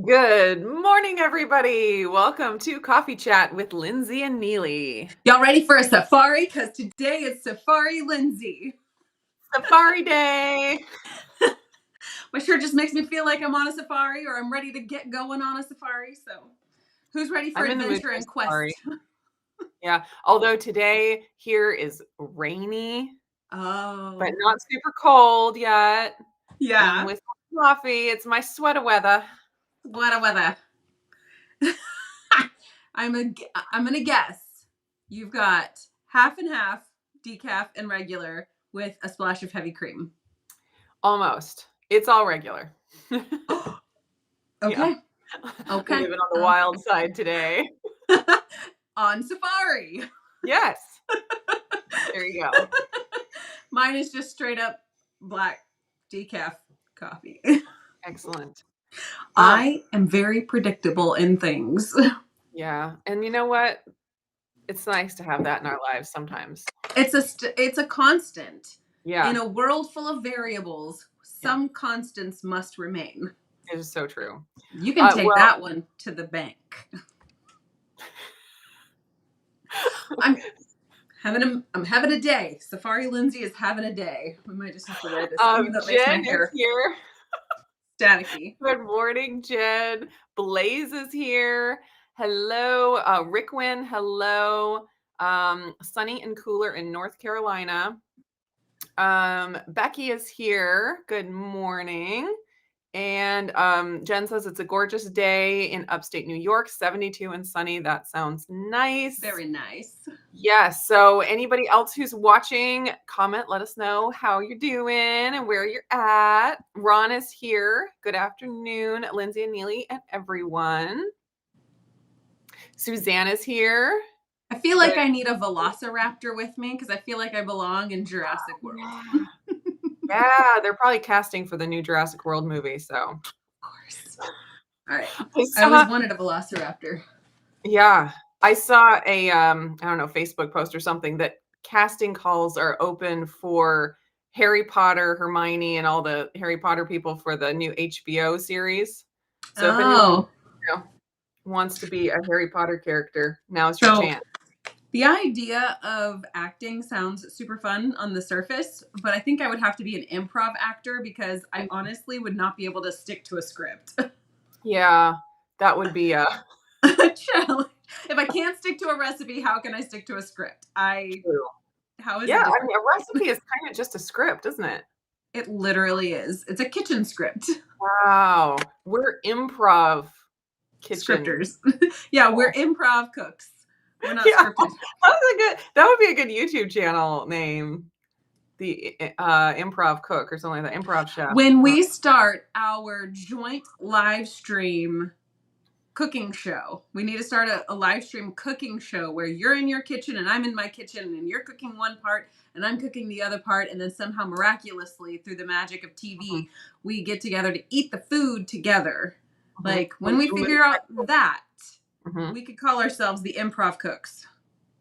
Good morning, everybody. Welcome to Coffee Chat with Lindsey and Neely. Y'all ready for a safari? Because today is Safari Lindsey. Safari Day. My shirt just makes me feel like I'm on a safari or I'm ready to get going on a safari. So who's ready for I'm in the mood adventure for a and quest? safari. Yeah. Although today here is rainy, but not super cold yet. Yeah. And with coffee, it's my sweater weather. What a weather. I'm gonna guess you've got half and half decaf and regular with a splash of heavy cream. Almost. It's all regular. Okay. Yeah. Okay. Living on the wild side today. On safari. Yes. There you go. Mine is just straight up black decaf coffee. Excellent. I am very predictable in things. Yeah. And you know what? It's nice to have that in our lives sometimes. It's a constant. Yeah. In a world full of variables, some constants must remain. It is so true. You can take that one to the bank. I'm having a day. Safari Lindsey is having a day. We might just have to wear this. Jen is here. Staticky. Good morning, Jen. Blaze is here. Hello, Rickwin. Hello, sunny and cooler in North Carolina. Becky is here. Good morning. And Jen says it's a gorgeous day in upstate New York, 72 and sunny. That sounds nice. Very nice. Yes. So anybody else who's watching, comment, let us know how you're doing and where you're at. Ron is here. Good afternoon, Lindsey and Neely and everyone. Suzanne is here. I feel like I need a velociraptor with me because I feel like I belong in Jurassic World. Yeah, they're probably casting for the new Jurassic World movie. So, of course. All right. I always wanted a velociraptor. Yeah. I saw a, I don't know, Facebook post or something that casting calls are open for Harry Potter, Hermione, and all the Harry Potter people for the new HBO series. So if anyone wants to be a Harry Potter character, now's your chance. The idea of acting sounds super fun on the surface, but I think I would have to be an improv actor because I honestly would not be able to stick to a script. Yeah, that would be a challenge. If I can't stick to a recipe, how can I stick to a script? How is it different? I mean, a recipe is kind of just a script, isn't it? It literally is. It's a kitchen script. Wow. We're improv kitchen. Scripters. Yeah, we're improv cooks. We're not scripted. That would be a good YouTube channel name. The improv cook or something like that. Improv chef. When we start our joint live stream cooking show, we need to start a live stream cooking show where you're in your kitchen and I'm in my kitchen and you're cooking one part and I'm cooking the other part, and then somehow miraculously through the magic of TV we get together to eat the food together. Like when we figure out that, we could call ourselves the improv cooks.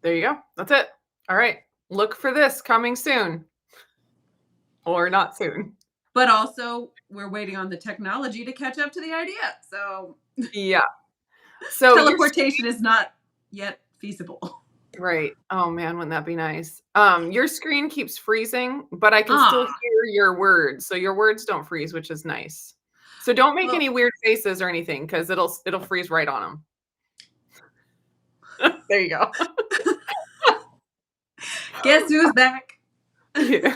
There you go. That's it. All right. Look for this coming soon. Or not soon. But also, we're waiting on the technology to catch up to the idea. So yeah. So teleportation is not yet feasible. Right. Oh man, wouldn't that be nice? Your screen keeps freezing, but I can still hear your words. So your words don't freeze, which is nice. So don't make any weird faces or anything because it'll freeze right on them. There you go. Guess who's back? Yeah.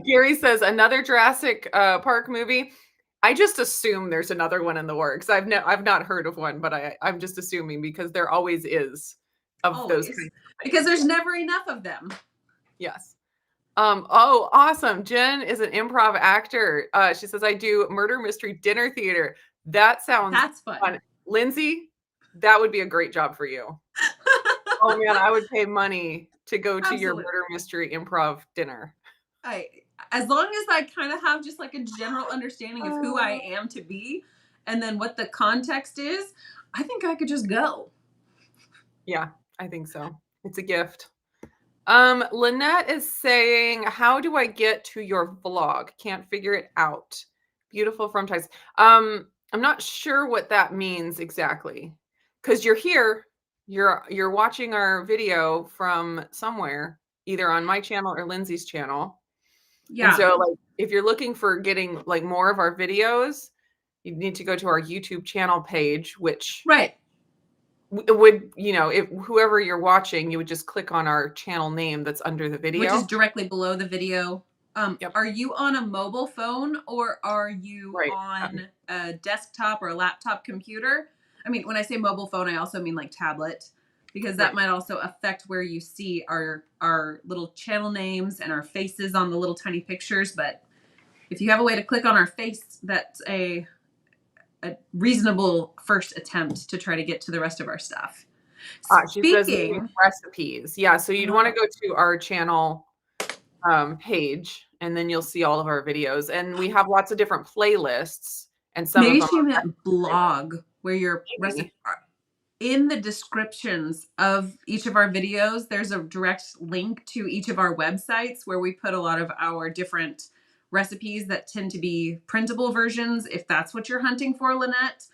Gary says another Jurassic Park movie. I just assume there's another one in the works. I've not heard of one, but I'm just assuming because there always is of those kinds of things. Because there's never enough of them. Yes. Oh, awesome. Jen is an improv actor. She says, I do murder mystery dinner theater. That's fun. Lindsey, that would be a great job for you. Oh man, I would pay money to go to your murder mystery improv dinner. As long as I kind of have just like a general understanding of who I am to be and then what the context is, I think I could just go. Yeah, I think so. It's a gift. Lynette is saying, how do I get to your vlog? Can't figure it out. Beautiful from Texas. I'm not sure what that means exactly. Because you're here, you're watching our video from somewhere, either on my channel or Lindsay's channel. And Yeah. so, like, if you're looking for getting like more of our videos, you need to go to our YouTube channel page, which Right. would, if whoever you're watching, you would just click on our channel name that's under the Which is video. directly below the video. Yep. Are you on a mobile phone or are you Right. on a desktop or a laptop computer? I mean, when I say mobile phone, I also mean like tablet, because that Right. might also affect where you see our little channel names and our faces on the little tiny pictures. But if you have a way to click on our face, that's a reasonable first attempt to try to get to the rest of our stuff. She says name Speaking, recipes. Yeah. So you'd want to go to our channel page, and then you'll see all of our videos. And we have lots of different playlists, and some of maybe them she are meant blog, where your maybe. recipe in the descriptions of each of our videos, there's a direct link to each of our websites where we put a lot of our different recipes that tend to be printable versions, if that's what you're hunting for, Lynette.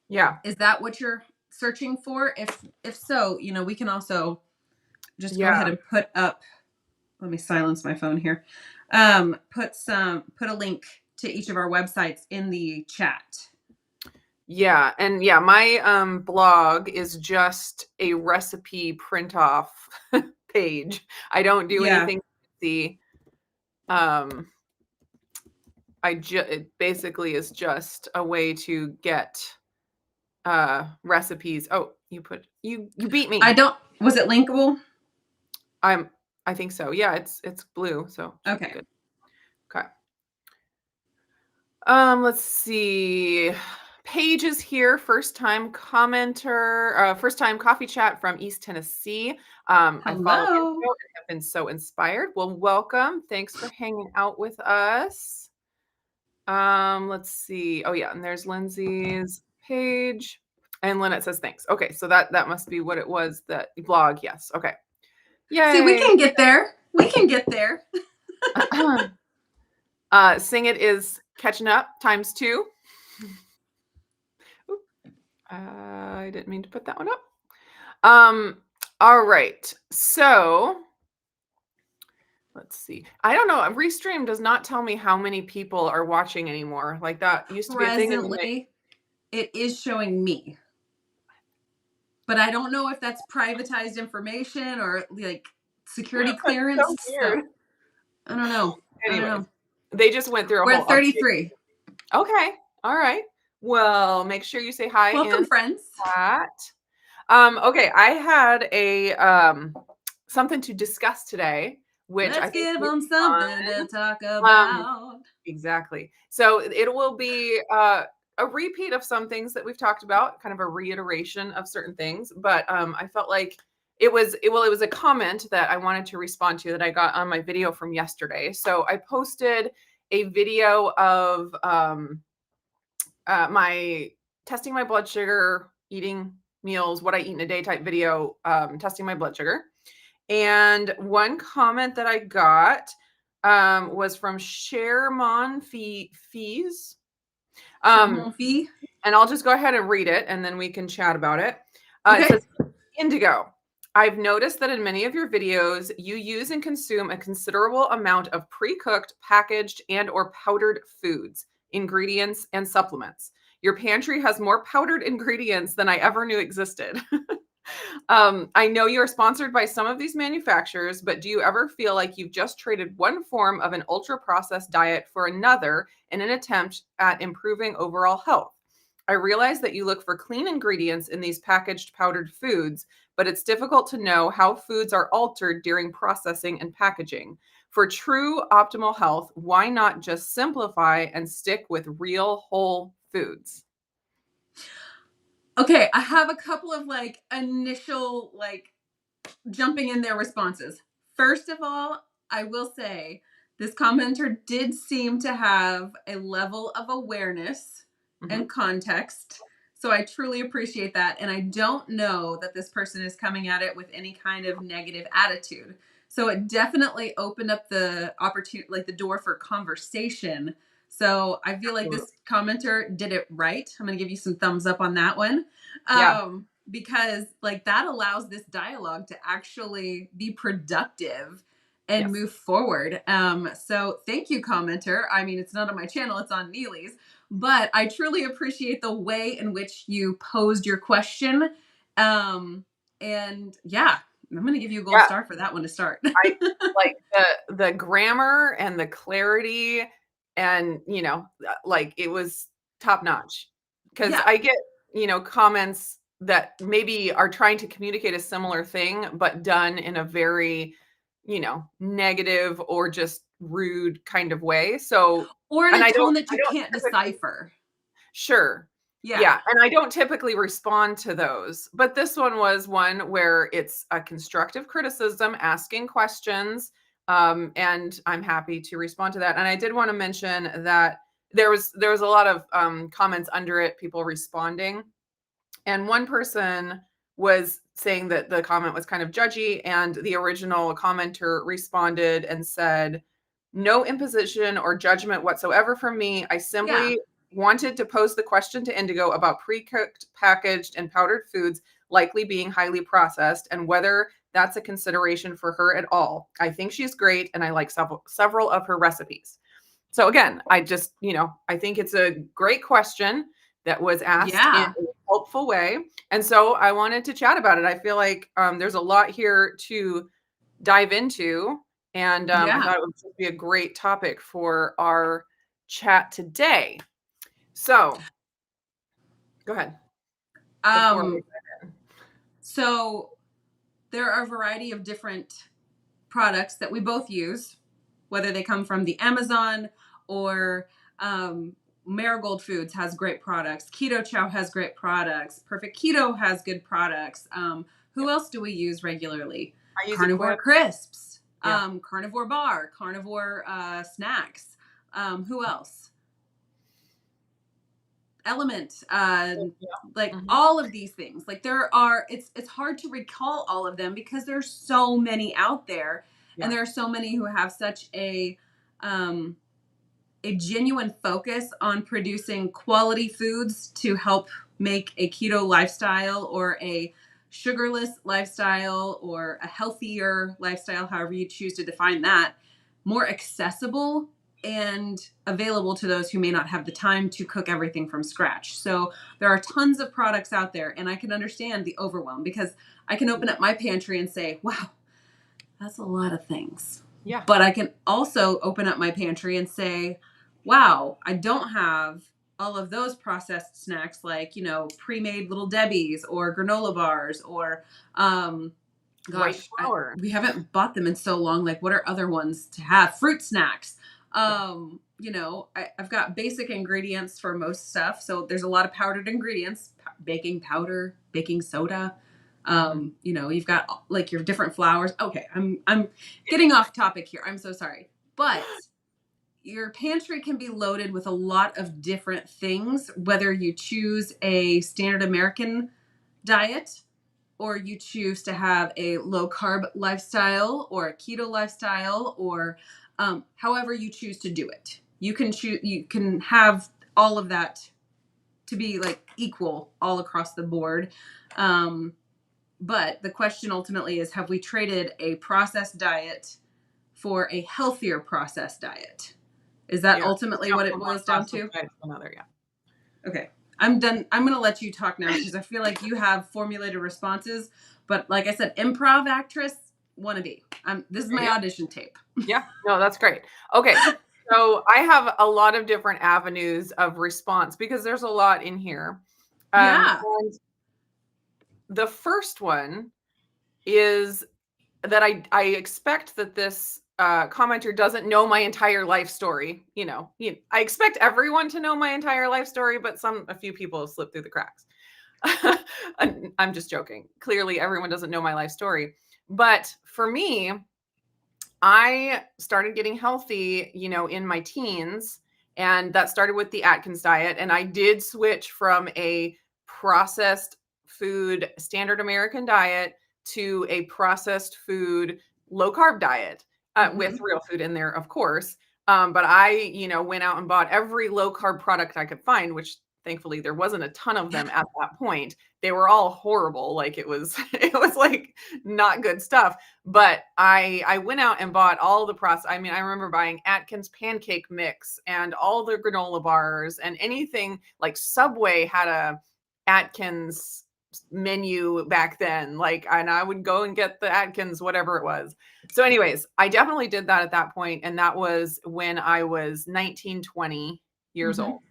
Yeah. Is that what you're searching for? If so, we can also just go Yeah. ahead and put up, let me silence my phone here. Put a link to each of our websites in the chat. Yeah. And yeah, my blog is just a recipe print off page. I don't do Yeah. anything fancy. It basically is just a way to get recipes. Oh, you beat me. Was it linkable? I think so. Yeah, it's blue, so should be Okay. good. Okay. Let's see. Paige is here, first time commenter, first time coffee chat from East Tennessee. I follow your Hello. show and have been so inspired. Well, welcome. Thanks for hanging out with us. Let's see. Oh yeah, and there's Lindsay's page. And Lynette says thanks. Okay, so that must be what it was, that blog. Yes. Okay. See, we Yay. can get there. We can get there. Sing It is catching up ×2. I didn't mean to put that one up. All right. So let's see. I don't know. Restream does not tell me how many people are watching anymore. Like, that used to be a thing. Presently, it is showing me. But I don't know if that's privatized information or like security clearance. So weird. I don't know. Anyways, they just went through a We're whole at 33. update. Okay. All right. Well, make sure you say hi. Welcome, friends. Chat. Okay, I had a something to discuss today, which I Let's think give will them be something fun. to talk about. Exactly. So it will be a repeat of some things that we've talked about, kind of a reiteration of certain things. But I felt like it was a comment that I wanted to respond to that I got on my video from yesterday. So I posted a video of my testing my blood sugar, eating meals, what I eat in a day type video, testing my blood sugar. And one comment that I got was from Sherman Fees. And I'll just go ahead and read it, and then we can chat about it. Okay. It says, Indigo, I've noticed that in many of your videos, you use and consume a considerable amount of pre-cooked, packaged, and or powdered foods, ingredients, and supplements. Your pantry has more powdered ingredients than I ever knew existed. I know you're sponsored by some of these manufacturers, but do you ever feel like you've just traded one form of an ultra-processed diet for another in an attempt at improving overall health? I realize that you look for clean ingredients in these packaged powdered foods, but it's difficult to know how foods are altered during processing and packaging. For true optimal health, why not just simplify and stick with real whole foods? Okay, I have a couple of initial jumping in their responses. First of all, I will say this commenter did seem to have a level of awareness and context. So I truly appreciate that. And I don't know that this person is coming at it with any kind of negative attitude. So it definitely opened up the opportunity, like the door for conversation. So I feel like Absolutely. this commenter did it right. I'm going to give you some thumbs up on that one. Yeah. Because like that allows this dialogue to actually be productive and Yes. move forward. So thank you, commenter. I mean, it's not on my channel, it's on Neely's, but I truly appreciate the way in which you posed your question. And yeah, I'm going to give you a gold Yeah. star for that one to start. I like the grammar and the clarity and, like it was top notch. Because Yeah. I get, comments that maybe are trying to communicate a similar thing, but done in a very, negative or just rude kind of way. So, Or in and a I tone don't that I you don't can't typically. decipher. Sure. Yeah. Yeah, and I don't typically respond to those, but this one was one where it's a constructive criticism, asking questions, and I'm happy to respond to that. And I did want to mention that there was a lot of comments under it, people responding, and one person was saying that the comment was kind of judgy, and the original commenter responded and said, "No imposition or judgment whatsoever from me. I Yeah. simply wanted to pose the question to Indigo about pre-cooked, packaged, and powdered foods likely being highly processed and whether that's a consideration for her at all. I think she's great and I like several of her recipes." So again, I think it's a great question that was asked in Yeah. a helpful way. And so I wanted to chat about it. I feel like there's a lot here to dive into. And I Yeah. thought it would just be a great topic for our chat today. So go ahead before we Um, dive in. so there are a variety of different products that we both use, whether they come from the Amazon or Marigold Foods has great products. KetoChow has great products. Perfect Keto has good products. Who Yep. else do we use regularly? I use Carnivore Equip. Crisps, Yeah. Carnivore Bar, Carnivore Snacks. Who else? Element, Yeah. like Mhm. all of these things. Like there are, it's hard to recall all of them because there's so many out there, and Yeah. there are so many who have such um, a genuine focus on producing quality foods to help make a keto lifestyle or a sugarless lifestyle or a healthier lifestyle, however you choose to define that, more accessible and available to those who may not have the time to cook everything from scratch. So there are tons of products out there, and I can understand the overwhelm because I can open up my pantry and say, wow, that's a lot of things. Yeah. But I can also open up my pantry and say, wow, I don't have all of those processed snacks like, pre-made little Debbie's or granola bars or White gosh, flour. we haven't bought them in so long. Like what are other ones to have? Fruit snacks. Yeah. I've got basic ingredients for most stuff. So there's a lot of powdered ingredients, baking powder, baking soda. Mhm. You've got like your different flours. Okay, I'm getting off topic here. I'm so sorry. But your pantry can be loaded with a lot of different things, whether you choose a standard American diet or you choose to have a low carb lifestyle or a keto lifestyle or however you choose to do it. You can have all of that to be like equal all across the board. But the question ultimately is, have we traded a processed diet for a healthier processed diet? Is that Yeah. ultimately Jump what it from one boils down process to? diet to another. Yeah. Okay. I'm done. I'm going to let you talk now because I feel like you have formulated responses. But like I said, improv actress, wannabe. This is my Yeah. audition tape. Yeah. No, that's great. Okay. So I have a lot of different avenues of response because there's a lot in here. Yeah. And the first one is that I expect that this commenter doesn't know my entire life story. I expect everyone to know my entire life story, but a few people have slipped through the cracks. I'm just joking. Clearly, everyone doesn't know my life story. But for me, I started getting healthy, in my teens, and that started with the Atkins diet. And I did switch from a processed food, standard American diet to a processed food, low carb diet with Hmm. real food in there, of course. But I, went out and bought every low carb product I could find, which thankfully there wasn't a ton of them at that point. They were all horrible. Like it was, it was like not good stuff. But I went out and bought all the process. I mean, I remember buying Atkins pancake mix and all the granola bars and anything like Subway had a Atkins menu back then. Like, and I would go and get the Atkins, whatever it was. So anyways, I definitely did that at that point, and that was when I was 19, 20 years Mhm. old.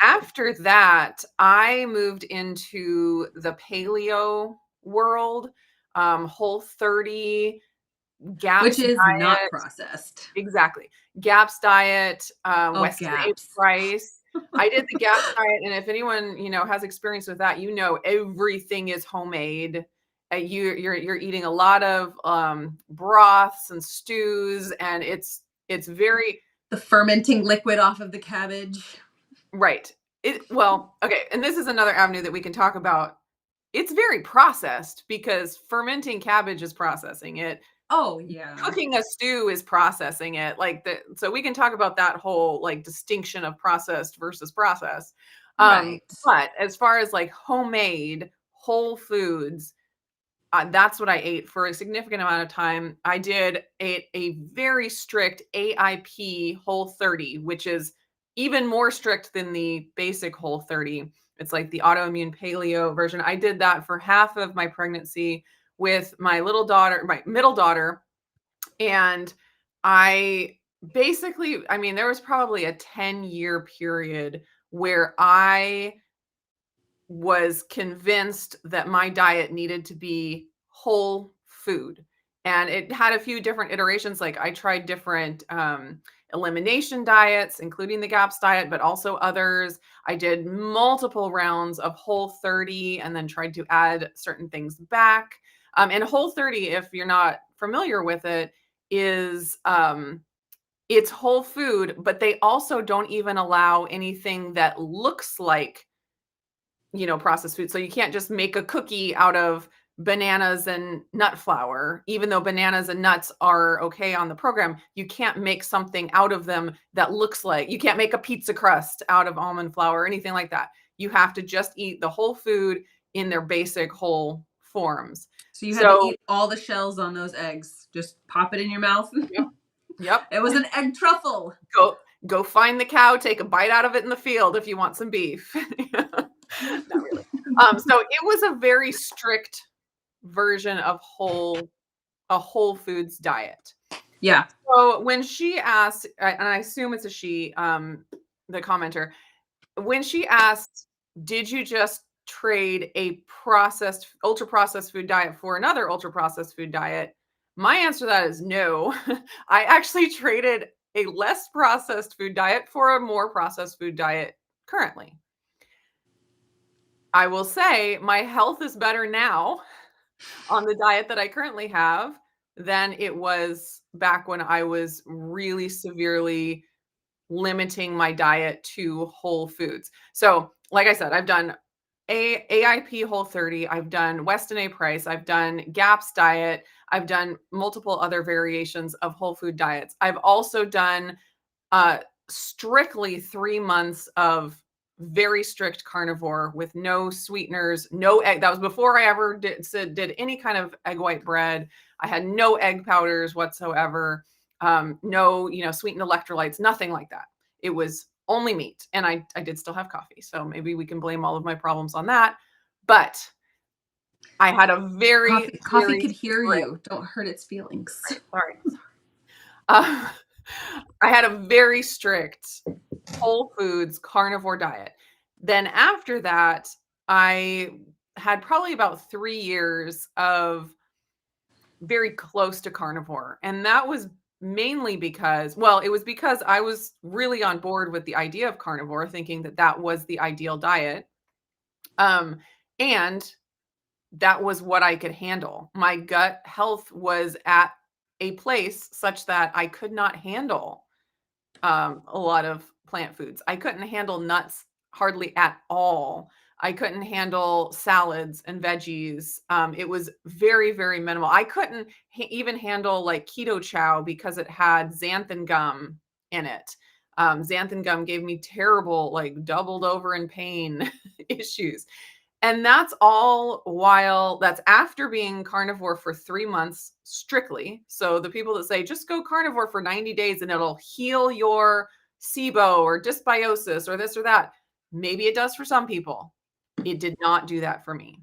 After that, I moved into the paleo world, Whole30, Which GAPS is not diet. processed. Exactly. GAPS diet, Oh, Weston A. gaps. Price. I did the GAPS diet, and if anyone, has experience with that, everything is homemade. You're eating a lot of broths and stews, and it's very The fermenting liquid off of the cabbage. right. Okay, and this is another avenue that we can talk about. It's very processed because fermenting cabbage is processing it. Oh, yeah. Cooking a stew is processing it. So we can talk about that whole like distinction of processed versus processed. Right. But as far as like homemade whole foods, that's what I ate for a significant amount of time. I did a very strict AIP Whole30, which is even more strict than the basic Whole30. It's like the autoimmune paleo version. I did that for half of my pregnancy with my middle daughter. And I I mean, there was probably a 10-year period where I was convinced that my diet needed to be whole food. And it had a few different iterations. Like I tried different elimination diets, including the GAPS diet, but also others. I did multiple rounds of Whole30 and then tried to add certain things back. And Whole30, if you're not familiar with it, is it's whole food, but they also don't even allow anything that looks like processed food. So you can't just make a cookie out of bananas and nut flour, even though bananas and nuts are okay on the program. You can't make something out of them that looks like you can't make a pizza crust out of almond flour or anything like that. You have to just eat the whole food in their basic whole forms. So you had to So, eat all the shells on those eggs. Just pop it in your mouth. yep, yep. It was an egg truffle. Go find the cow, take a bite out of it in the field if you want some beef. Not really. So it was a very strict version of a whole foods diet. Yeah. So when she asked, and I assume it's a she, the commenter, when she asked, did you just trade a ultra processed food diet for another ultra processed food diet? My answer to that is no. I actually traded a less processed food diet for a more processed food diet currently. I will say my health is better now on the diet that I currently have than it was back when I was really severely limiting my diet to whole foods. So, like I said, I've done AIP Whole30, I've done Weston A. Price, I've done GAPS diet, I've done multiple other variations of whole food diets. I've also done strictly 3 months of very strict carnivore with no sweeteners, no egg. That was before I ever did any kind of egg white bread. I had no egg powders whatsoever. No, sweetened electrolytes, nothing like that. It was only meat. And I did still have coffee. So maybe we can blame all of my problems on that. But I had a Coffee very could hear strict, you. Don't hurt its feelings. sorry. Uh, I had a very strict whole foods carnivore diet. Then after that, I had probably about 3 years of very close to carnivore. And that was mainly because, it was because I was really on board with the idea of carnivore, thinking that that was the ideal diet. And that was what I could handle. My gut health was at a place such that I could not handle a lot of plant foods. I couldn't handle nuts hardly at all. I couldn't handle salads and veggies. It was very, very minimal. I couldn't even handle like KetoChow because it had xanthan gum in it. Xanthan gum gave me terrible, like doubled over in pain issues. And that's all while that's after being carnivore for 3 months strictly. So the people that say just go carnivore for 90 days and it'll heal your SIBO or dysbiosis or this or that. Maybe it does for some people. It did not do that for me.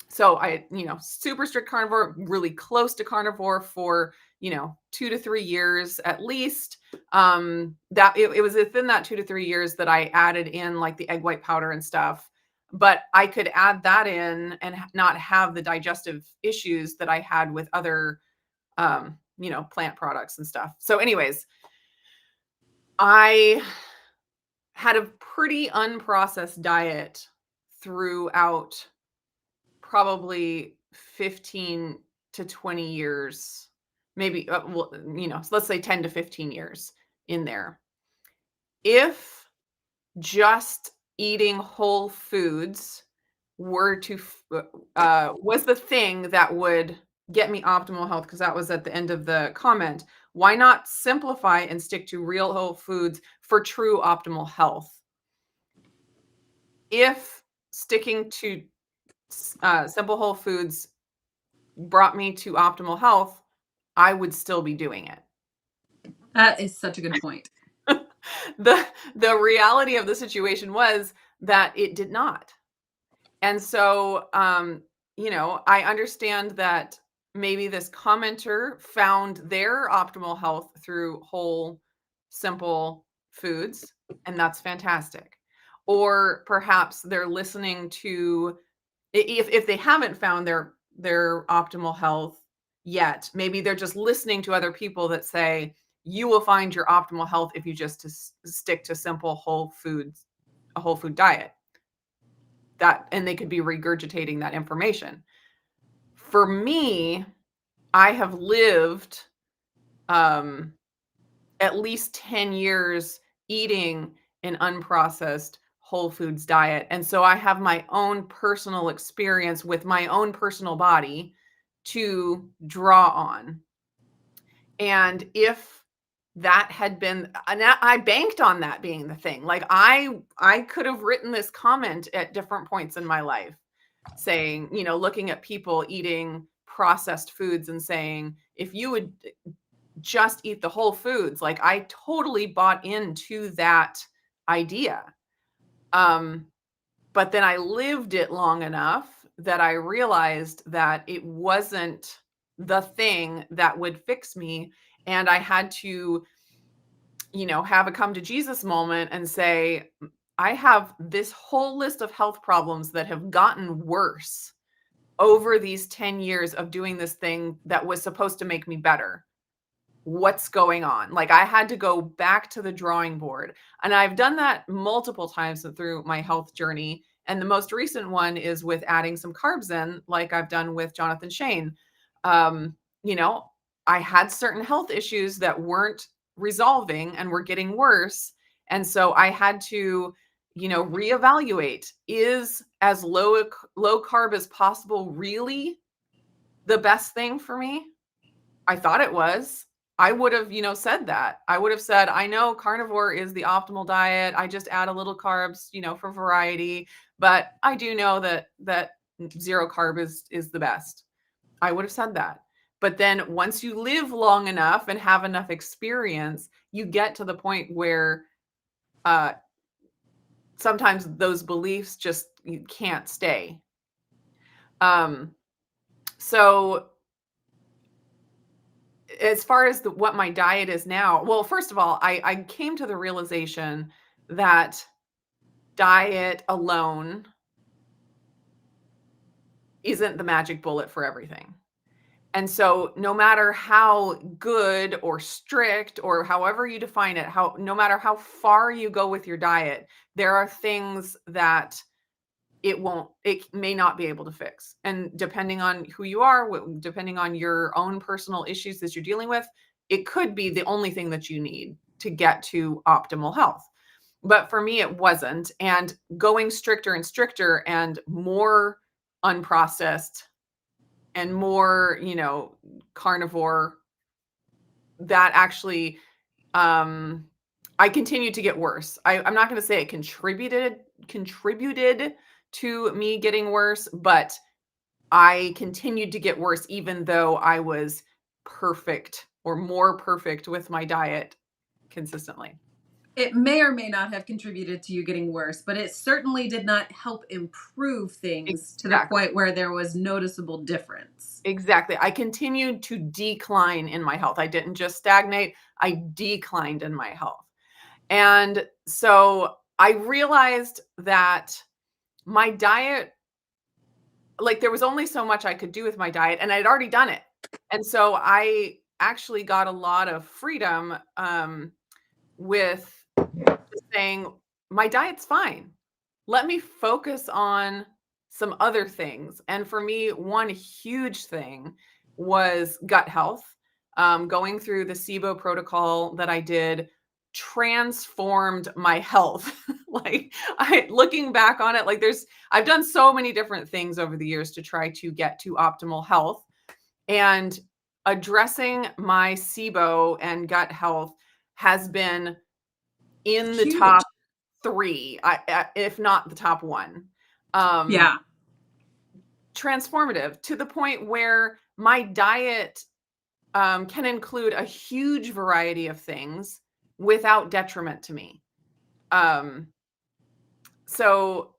So I, super strict carnivore, really close to carnivore for, 2 to 3 years at least. That it was within that 2 to 3 years that I added in like the egg white powder and stuff. But I could add that in and not have the digestive issues that I had with other, plant products and stuff. So anyways, I had a pretty unprocessed diet throughout probably 15 to 20 years, maybe, so let's say 10 to 15 years in there. If just eating whole foods were to, was the thing that would get me optimal health, because that was at the end of the comment, why not simplify and stick to real whole foods for true optimal health? If sticking to simple whole foods brought me to optimal health, I would still be doing it. That is such a good point. The reality of the situation was that it did not. And so, I understand that maybe this commenter found their optimal health through whole, simple foods, and that's fantastic. Or perhaps they're listening to, if they haven't found their optimal health yet, maybe they're just listening to other people that say you will find your optimal health if you just stick to simple whole foods, a whole food diet. And they could be regurgitating that information. For me, I have lived at least 10 years eating an unprocessed whole foods diet. And so I have my own personal experience with my own personal body to draw on. And if that had been, and I banked on that being the thing. Like I could have written this comment at different points in my life saying, looking at people eating processed foods and saying, if you would just eat the whole foods, like I totally bought into that idea. But then I lived it long enough that I realized that it wasn't the thing that would fix me. And I had to, have a come to Jesus moment and say, I have this whole list of health problems that have gotten worse over these 10 years of doing this thing that was supposed to make me better. What's going on? Like I had to go back to the drawing board. And I've done that multiple times through my health journey. And the most recent one is with adding some carbs in, like I've done with Jonathan Shane. I had certain health issues that weren't resolving and were getting worse. And so I had to, reevaluate, is as low carb as possible really the best thing for me? I thought it was. I would have, said that. I would have said, I know carnivore is the optimal diet. I just add a little carbs, for variety, but I do know that zero carb is the best. I would have said that. But then once you live long enough and have enough experience, you get to the point where sometimes those beliefs just you can't stay. So as far as what my diet is now, well, first of all, I came to the realization that diet alone isn't the magic bullet for everything. And so no matter how good or strict or however you define it, no matter how far you go with your diet, there are things that it may not be able to fix. And depending on who you are, depending on your own personal issues that you're dealing with, it could be the only thing that you need to get to optimal health. But for me, it wasn't. And going stricter and stricter and more unprocessed and more, carnivore, that actually um, I continued to get worse. I'm not going to say it contributed to me getting worse, but I continued to get worse even though I was perfect or more perfect with my diet consistently. It may or may not have contributed to you getting worse, but it certainly did not help improve things to the Exactly. point where there was noticeable difference. Exactly. I continued to decline in my health. I didn't just stagnate, I declined in my health. And so I realized that my diet, like there was only so much I could do with my diet and I'd already done it. And so I actually got a lot of freedom with just saying my diet's fine. Let me focus on some other things. And for me, one huge thing was gut health. Going through the SIBO protocol that I did transformed my health. Like I looking back on it, like I've done so many different things over the years to try to get to optimal health. And addressing my SIBO and gut health has been in the Huge. top 3, if not the top 1. Um, Yeah. Transformative to the point where my diet, can include a huge variety of things without detriment to me. Um, so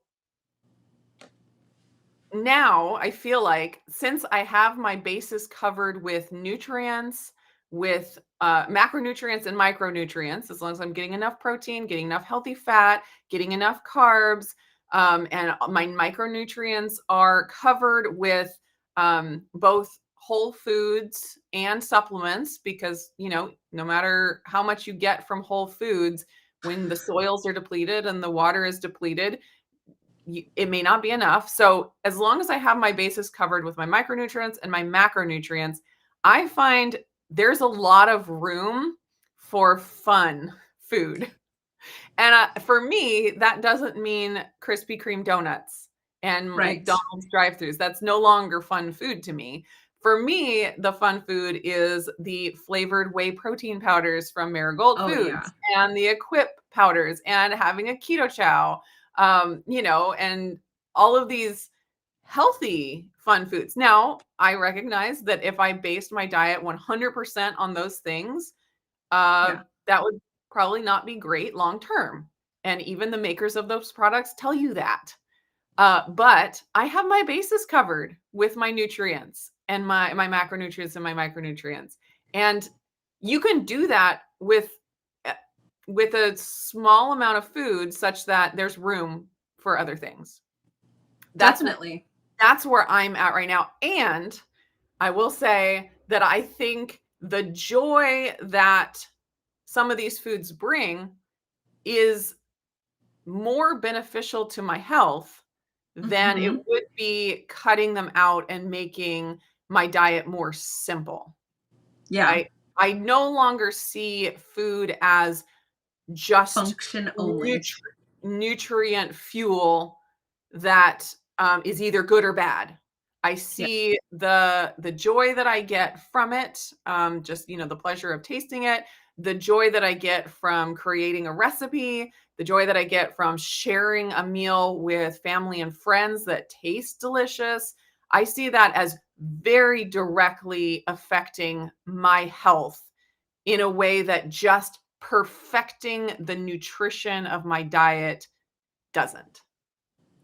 now I feel like since I have my bases covered with nutrients, with macronutrients and micronutrients, as long as I'm getting enough protein, getting enough healthy fat, getting enough carbs, and my micronutrients are covered with both whole foods and supplements, because, no matter how much you get from whole foods, when the soils are depleted and the water is depleted, it may not be enough. So as long as I have my bases covered with my micronutrients and my macronutrients, I find there's a lot of room for fun food. And for me, that doesn't mean Krispy Kreme donuts and Right. McDonald's drive-throughs. That's no longer fun food to me. For me, the fun food is the flavored whey protein powders from Marigold Oh, yeah. Foods and the Equip powders and having a KetoChow, and all of these healthy fun foods. Now, I recognize that if I based my diet 100% on those things, Yeah. that would probably not be great long term. And even the makers of those products tell you that. But I have my bases covered with my nutrients and my macronutrients and my micronutrients. And you can do that uh, with a small amount of food such that there's room for other things. That's Definitely. that's where I'm at right now. And I will say that I think the joy that some of these foods bring is more beneficial to my health than it Hmm. would be cutting them out and making my diet more simple. Yeah. I no longer see food as just Function only. nutri nutrient fuel that, is either good or bad. I Yeah. see the joy that I get from it, just, the pleasure of tasting it, the joy that I get from creating a recipe, the joy that I get from sharing a meal with family and friends that taste delicious. I see that as very directly affecting my health in a way that just perfecting the nutrition of my diet doesn't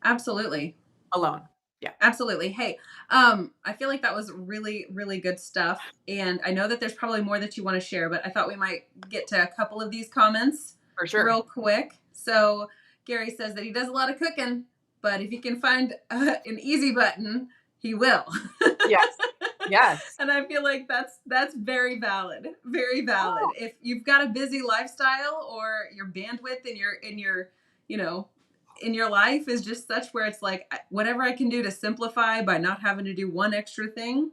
Absolutely. alone. Yeah, Absolutely. Hey, I feel like that was really, really good stuff. And I know that there's probably more that you want to share, but I thought we might get to a couple of these comments for sure. real quick. So Gary says that he does a lot of cooking, but if he can find an easy button, he will. Yes. Yes. And I feel like that's very valid. Very valid. Oh, If you've got a busy lifestyle or your bandwidth in your you know in your life is just such where it's like whatever I can do to simplify by not having to do one extra thing,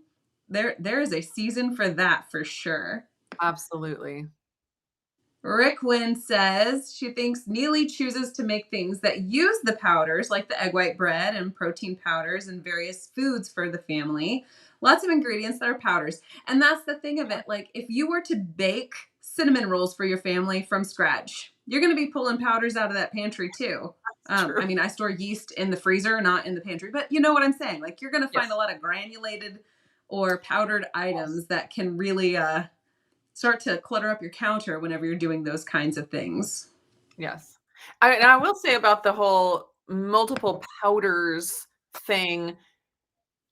there is a season for that for sure. absolutely. Rick Wynn says she thinks Neely chooses to make things that use the powders, like the egg white bread and protein powders and various foods for the family. Lots of ingredients that are powders. And that's the thing of it. Like, if you were to bake cinnamon rolls for your family from scratch. You're going to be pulling powders out of that pantry too. That's true. I mean, I store yeast in the freezer, not in the pantry, but you know what I'm saying? Like, you're going to find Yes. a lot of granulated or powdered Yes. items that can really start to clutter up your counter whenever you're doing those kinds of things. Yes. And I will say about the whole multiple powders thing,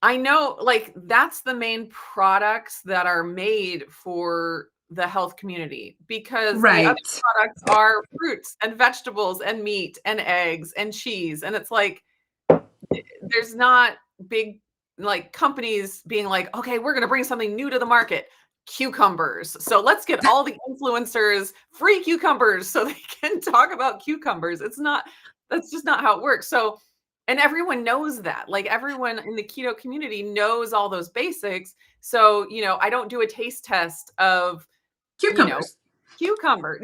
I know, like, that's the main products that are made for the health community because the other Right. products are fruits and vegetables and meat and eggs and cheese. And it's like, there's not big, like, companies being like, okay, we're going to bring something new to the market. Cucumbers. So let's get all the influencers free cucumbers so they can talk about cucumbers. That's just not how it works. So, and everyone knows that. Like, everyone in the keto community knows all those basics. So, I don't do a taste test of, you know, Cucumbers. cucumber.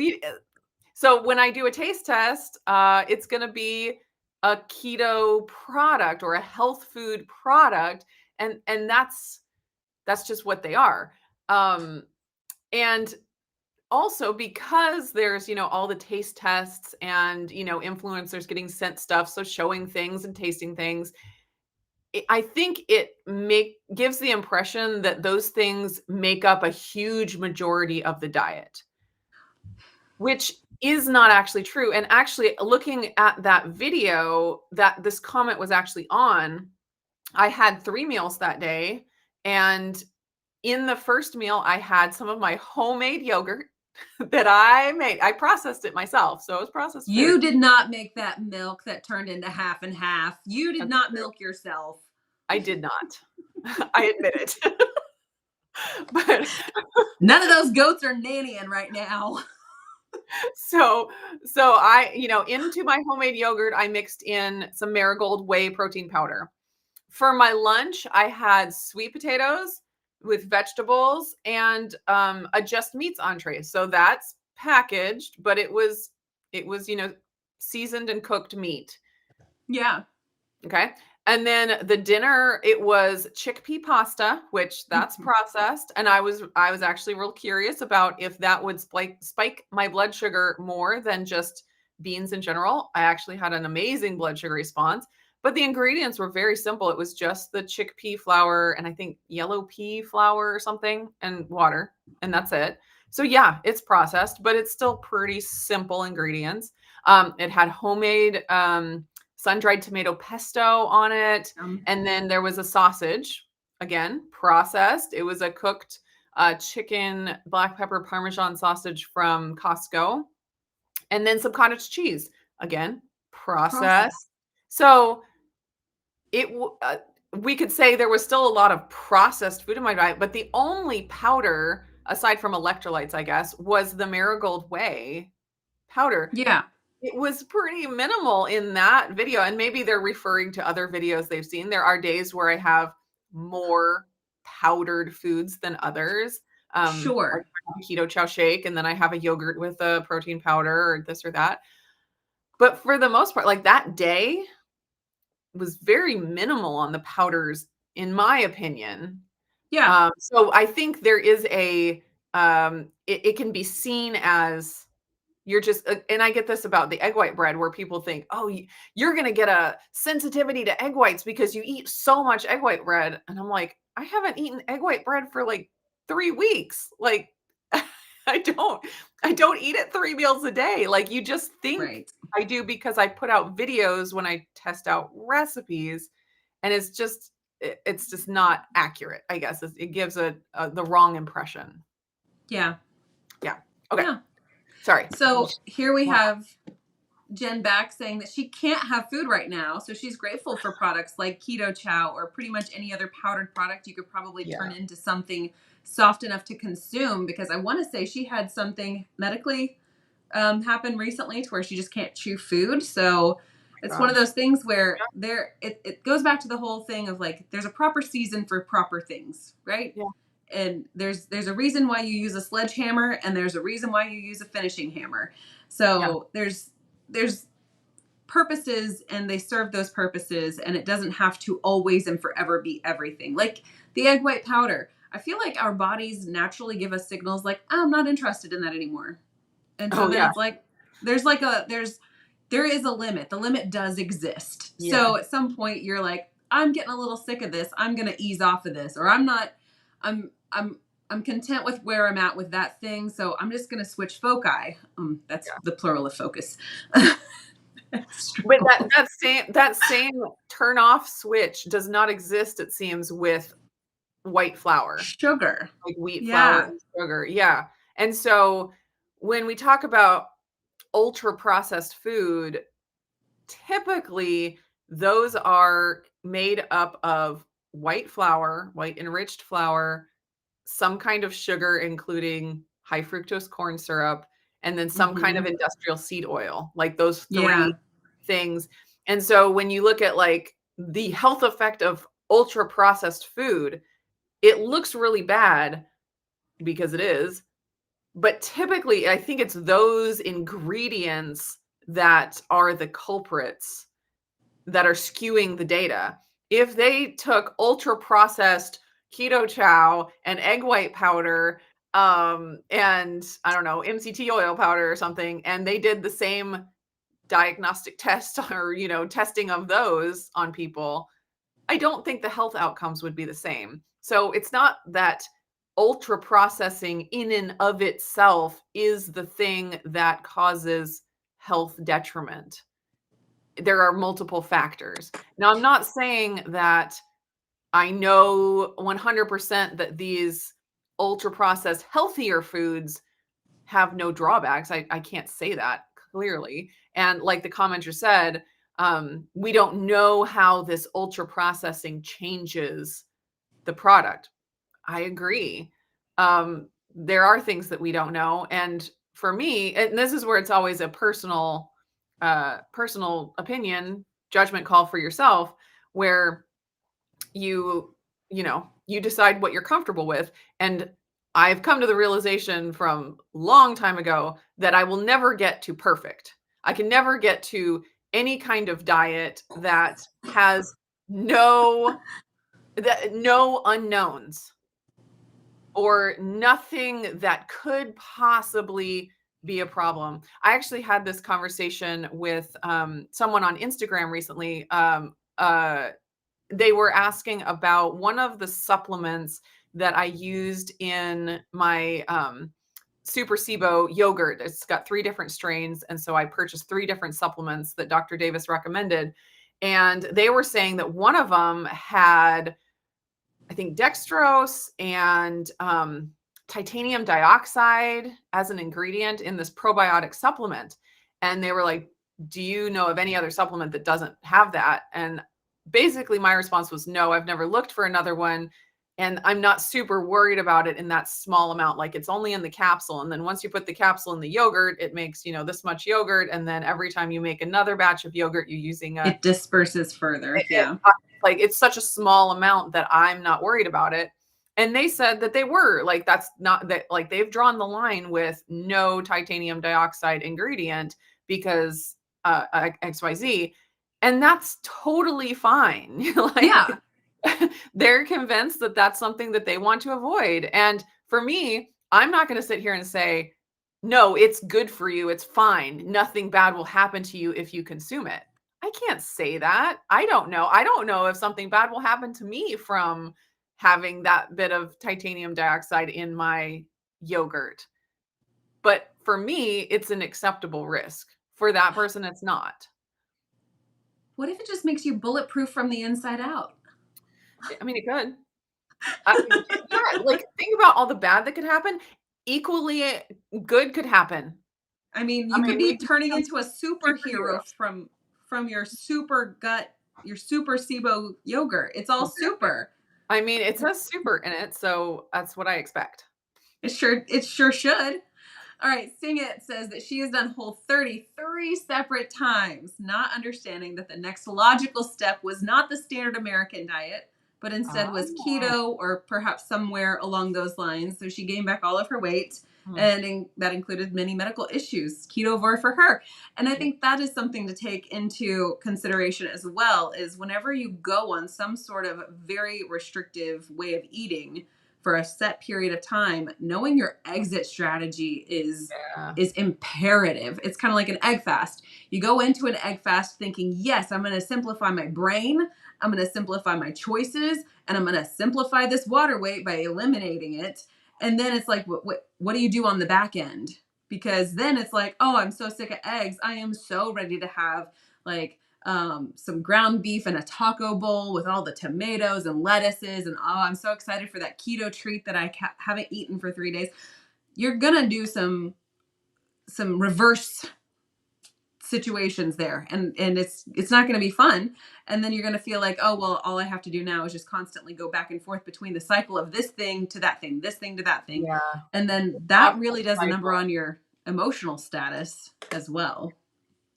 So when I do a taste test, it's going to be a keto product or a health food product, and that's just what they are. Um, and also because there's all the taste tests and influencers getting sent stuff, so showing things and tasting things, I think it make gives the impression that those things make up a huge majority of the diet, which is not actually true. And actually, looking at that video that this comment was actually on, I had 3 meals that day, and in the first meal, I had some of my homemade yogurt that I made. I processed it myself, so it was processed You food. did not make that milk that turned into half and half. You did That's not true. milk yourself. I did not. I admit it. But None of those goats are nannying right now. so so I, into my homemade yogurt, I mixed in some Marigold whey protein powder. For my lunch, I had sweet potatoes with vegetables and a just meats entree. So that's packaged, but it was seasoned and cooked meat. Yeah. Okay. And then the dinner, it was chickpea pasta, which that's processed. And I was actually real curious about if that would spike my blood sugar more than just beans in general. I actually had an amazing blood sugar response, but the ingredients were very simple. It was just the chickpea flour and I think yellow pea flour or something and water, and that's it. So yeah, it's processed, but it's still pretty simple ingredients. It had homemade sun-dried tomato pesto on it. And then there was a sausage, again, processed. It was a cooked chicken black pepper parmesan sausage from Costco. And then some cottage cheese, again, processed. Process. So we could say there was still a lot of processed food in my diet, but the only powder, aside from electrolytes, I guess, was the Marigold whey powder. Yeah. It was pretty minimal in that video, and maybe they're referring to other videos they've seen. There are days where I have more powdered foods than others. Like Sure. I have a KetoChow shake, and then I have a yogurt with a protein powder or this or that. But for the most part, like that day was very minimal on the powders, in my opinion. Yeah. So I think there is it can be seen as you're just and I get this about the egg white bread where people think, "Oh, you're gonna get a sensitivity to egg whites because you eat so much egg white bread." And I'm like, "I haven't eaten egg white bread for like 3 weeks." Like, I don't I don't eat it 3 meals a day. Like, you just think Right. I do because I put out videos when I test out recipes, and it's just not accurate, I guess. It gives the wrong impression. Yeah. Yeah. Okay. Yeah. Sorry. So here we have Jen back saying that she can't have food right now. So she's grateful for products like KetoChow or pretty much any other powdered product you could probably turn Yeah. into something soft enough to consume. Because I want to say she had something medically happen recently to where she just can't chew food. So it's one of Gosh. those things where it goes back to the whole thing of like there's a proper season for proper things, right? Yeah. And there's a reason why you use a sledgehammer and there's a reason why you use a finishing hammer. Yeah. So there's purposes and they serve those purposes and it doesn't have to always and forever be everything. Like the egg white powder. I feel like our bodies naturally give us signals like, "Oh, I'm not interested in that anymore." And so Oh, then yeah. it's like there is a limit. The limit does exist. Yeah. So at some point you're like, I'm getting a little sick of this. I'm going to ease off of this, or I'm not I'm I'm content with where I'm at with that thing, so I'm just going to switch foci. That's Yeah. the plural of focus. But that same turn off switch does not exist, it seems, with white flour, Sugar. like wheat flour Yeah. and sugar. Yeah. And so when we talk about ultra processed food, typically those are made up of white flour, white enriched flour, some kind of sugar, including high fructose corn syrup, and then some kind of Mhm. industrial seed oil, like those Yeah. 3 things. And so when you look at like the health effect of ultra processed food, it looks really bad because it is, but typically I think it's those ingredients that are the culprits that are skewing the data. If they took ultra processed KetoChow and egg white powder, and I don't know, MCT oil powder or something, and they did the same diagnostic test or, testing of those on people, I don't think the health outcomes would be the same. So it's not that ultra processing in and of itself is the thing that causes health detriment. There are multiple factors. Now, I'm not saying that I know 100% that these ultra processed healthier foods have no drawbacks. I can't say that clearly. And like the commenter said, we don't know how this ultra processing changes the product. I agree. There are things that we don't know. And for me, and this is where it's always a personal opinion, judgment call for yourself, where you decide what you're comfortable with. And I've come to the realization from long time ago that I will never get to perfect. I can never get to any kind of diet that has no unknowns or nothing that could possibly be a problem. I actually had this conversation with someone on Instagram recently. They were asking about one of the supplements that I used in my Super SIBO yogurt. It's got 3 different strains. And so I purchased 3 different supplements that Dr. Davis recommended. And they were saying that one of them had, I think, dextrose and titanium dioxide as an ingredient in this probiotic supplement. And they were like, do you know of any other supplement that doesn't have that? And basically my response was no, I've never looked for another one. And I'm not super worried about it in that small amount. Like it's only in the capsule. And then once you put the capsule in the yogurt, it makes, this much yogurt. And then every time you make another batch of yogurt, you're using It disperses further. it, Yeah. like it's such a small amount that I'm not worried about it. And they said that they were like, that's not that, like they've drawn the line with no titanium dioxide ingredient because XYZ. And that's totally fine. Like Yeah. they're convinced that that's something that they want to avoid. And for me, I'm not going to sit here and say, no, it's good for you. It's fine. Nothing bad will happen to you if you consume it. I can't say that. I don't know. I don't know if something bad will happen to me from having that bit of titanium dioxide in my yogurt. But for me, it's an acceptable risk. For that person, it's not. What if it just makes you bulletproof from the inside out? I mean, it could. Yeah, like think about all the bad that could happen. Equally good could happen. I mean, I you mean, could we be could turning become into a superhero superheroes. from your super gut, your super SIBO yogurt. It's all Exactly. super. I mean, it says super in it, so that's what I expect. It sure should. All right, Sing It says that she has done Whole30 three separate times, not understanding that the next logical step was not the standard American diet, but instead was Oh. keto or perhaps somewhere along those lines. So she gained back all of her weight, Hmm. and that included many medical issues. Ketovore for her. And I Yeah. think that is something to take into consideration as well, is whenever you go on some sort of very restrictive way of eating, for a set period of time, knowing your exit strategy Yeah. is imperative. It's kind of like an egg fast. You go into an egg fast thinking, yes, I'm going to simplify my brain, I'm going to simplify my choices, and I'm going to simplify this water weight by eliminating it. And then it's like, what do you do on the back end? Because then it's like, oh, I'm so sick of eggs. I am so ready to have like some ground beef and a taco bowl with all the tomatoes and lettuces. And oh, I'm so excited for that keto treat that I haven't eaten for 3 days. You're going to do some reverse situations there, and it's not going to be fun. And then you're going to feel like, oh well, all I have to do now is just constantly go back and forth between the cycle of this thing to that thing, this thing to that thing. Yeah. And then that really does a Cycle. number on your emotional status as well.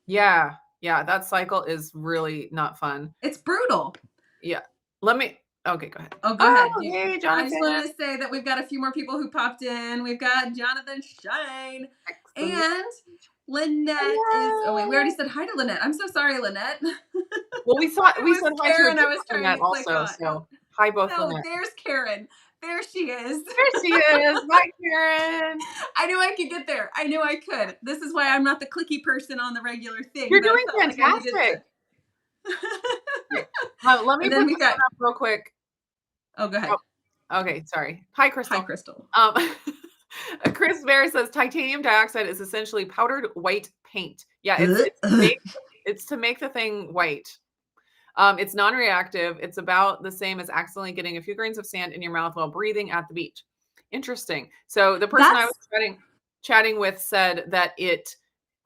Yeah. That cycle is really not fun. It's brutal. Yeah. Okay, go ahead. Oh, go ahead. Hey, I Jonathan. just wanted to say that we've got a few more people who popped in. We've got Jonathan Shine. Excellent. And Lynette is. Oh wait, we already said hi to Lynette. I'm so sorry, Lynette. Well, we said hi to Karen. I was trying Lynette to click also. on. So hi both. No, Lynette. there's Karen. There she is. There she is. Hi, Karen. I knew I could get there. I knew I could. This is why I'm not the clicky person on the regular thing. You're doing fantastic. Let me put this up real quick. Oh, go ahead. Oh, okay, sorry. Hi, Crystal. Hi, Crystal. Chris Bear says titanium dioxide is essentially powdered white paint. Yeah, it's to make the thing white. It's non-reactive. It's about the same as accidentally getting a few grains of sand in your mouth while breathing at the beach. Interesting. So the person I was chatting with said that it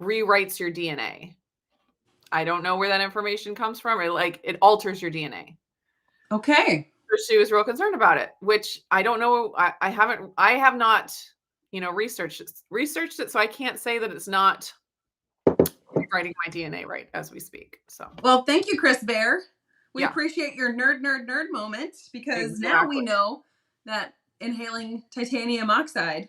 rewrites your DNA. I don't know where that information comes from. It alters your DNA. Okay. So she was real concerned about it, which I don't know. I have not, researched it. So I can't say that it's not writing my DNA right as we speak. So, well, thank you, Chris Bear. We appreciate your nerd moment, because now we know that inhaling titanium oxide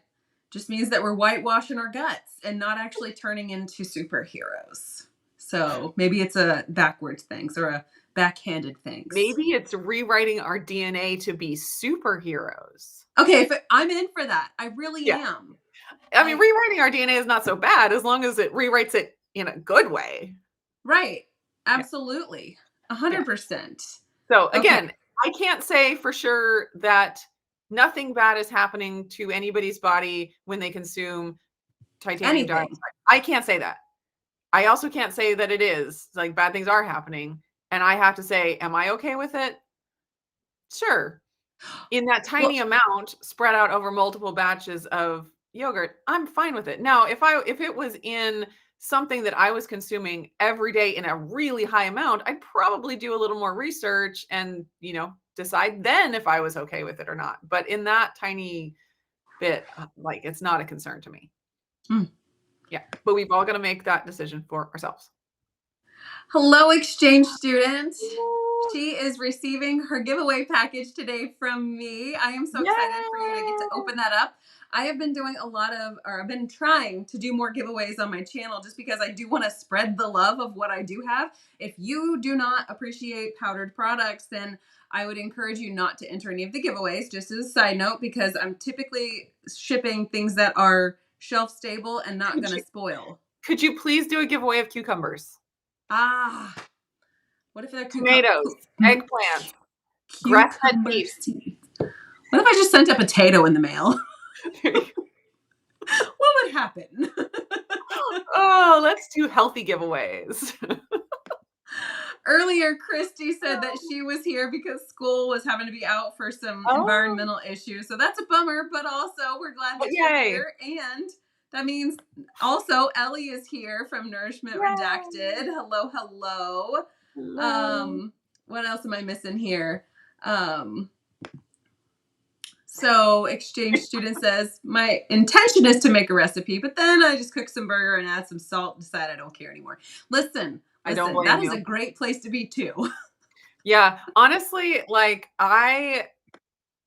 just means that we're whitewashing our guts and not actually turning into superheroes. So maybe it's a backwards thing or a backhanded thing. Maybe it's rewriting our DNA to be superheroes. Okay, I'm in for that. I really am. I mean, rewriting our DNA is not so bad as long as it rewrites it in a good way. Right. Absolutely. 100%. So again, I can't say for sure that nothing bad is happening to anybody's body when they consume titanium dioxide. I can't say that. I also can't say that it is. Like, bad things are happening. And I have to say, am I okay with it? Sure. In that tiny amount spread out over multiple batches of yogurt, I'm fine with it. Now, if it was in something that I was consuming every day in a really high amount, I'd probably do a little more research and, decide then if I was okay with it or not. But in that tiny bit, it's not a concern to me. Yeah, but we've all got to make that decision for ourselves. Hello, exchange student. She is receiving her giveaway package today from me. I am so excited for you to get to open that up. I have been doing I've been trying to do more giveaways on my channel just because I do want to spread the love of what I do have. If you do not appreciate powdered products, then I would encourage you not to enter any of the giveaways, just as a side note, because I'm typically shipping things that are shelf stable and not going to spoil. Could you please do a giveaway of cucumbers? What if they're tomatoes, eggplants, grass-fed beef? What if I just sent a potato in the mail? What would happen? Oh, let's do healthy giveaways. Earlier, Christy said that she was here because school was having to be out for some environmental issues. So that's a bummer, but also we're glad that you're here. And that means also Ellie is here from Nourishment Redacted. Hello, hello. What else am I missing here? So exchange student says, my intention is to make a recipe, but then I just cooked some burger and add some salt and decide I don't care anymore. Listen, that is a great place to be too. Yeah. Honestly, I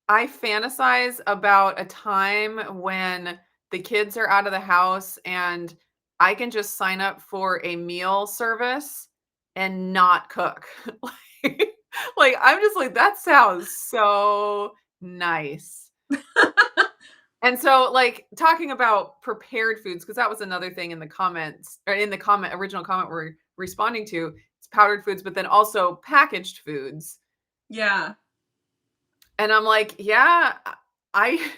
fantasize about a time when the kids are out of the house and I can just sign up for a meal service and not cook. I'm just that sounds so nice. And so, like, talking about prepared foods, because that was another thing in the comments or in the original comment we're responding to, it's powdered foods, but then also packaged foods. Yeah. And I'm like, yeah, I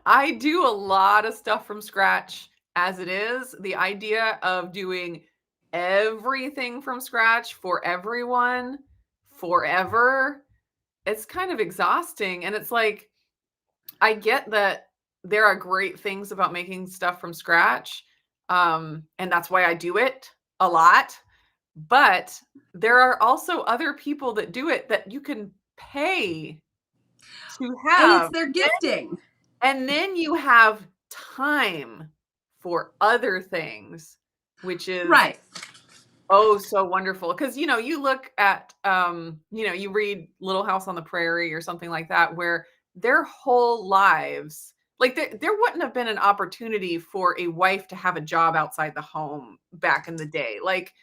I do a lot of stuff from scratch as it is. The idea of doing everything from scratch for everyone forever, it's kind of exhausting. And it's like, I get that there are great things about making stuff from scratch. And that's why I do it a lot. But there are also other people that do it that you can pay to And it's have. their gifting. And then you have time for other things, which is Right. oh so wonderful. Because you look at you read Little House on the Prairie or something like that, where their whole lives, like there wouldn't have been an opportunity for a wife to have a job outside the home back in the day. Like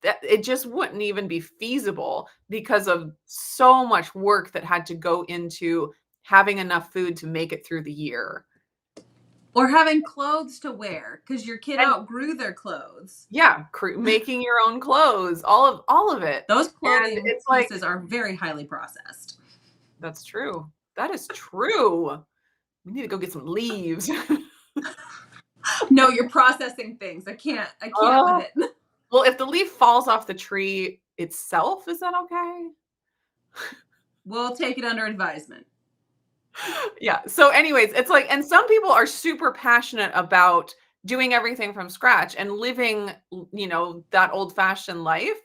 that it just wouldn't even be feasible because of so much work that had to go into having enough food to make it through the year. Or having clothes to wear because your kid And outgrew their clothes. yeah, making your own clothes, all of it. Those And clothing it's like, pieces are very highly processed. that's true. That is true. We need to go get some leaves. No, you're processing things. I can't with Oh, it. well, if the leaf falls off the tree itself, is that okay? We'll take it under advisement. Yeah. So anyways, it's like, and some people are super passionate about doing everything from scratch and living, that old-fashioned life.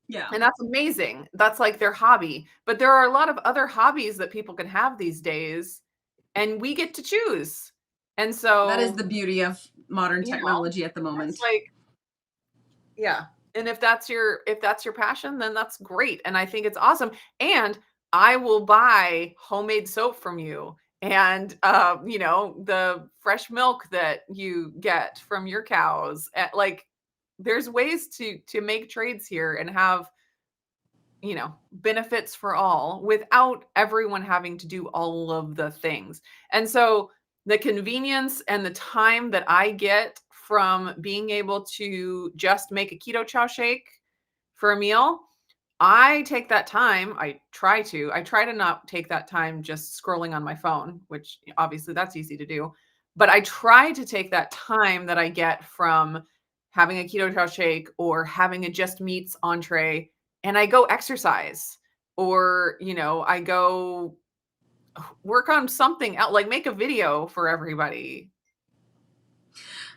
Yeah. And that's amazing. That's like their hobby. But there are a lot of other hobbies that people can have these days, and we get to choose. And That is so, the beauty of modern technology at the it's moment. like, yeah. And if that's your passion, then that's great. And I think it's awesome. And I will buy homemade soap from you and the fresh milk that you get from your cows. Like there's ways to make trades here and have benefits for all without everyone having to do all of the things. And so the convenience and the time that I get from being able to just make a KetoChow shake for a meal, I take that time. I try to not take that time just scrolling on my phone, which obviously that's easy to do. But I try to take that time that I get from having a keto chow shake or having a just meats entree, and I go exercise, or I go work on something else, like make a video for everybody.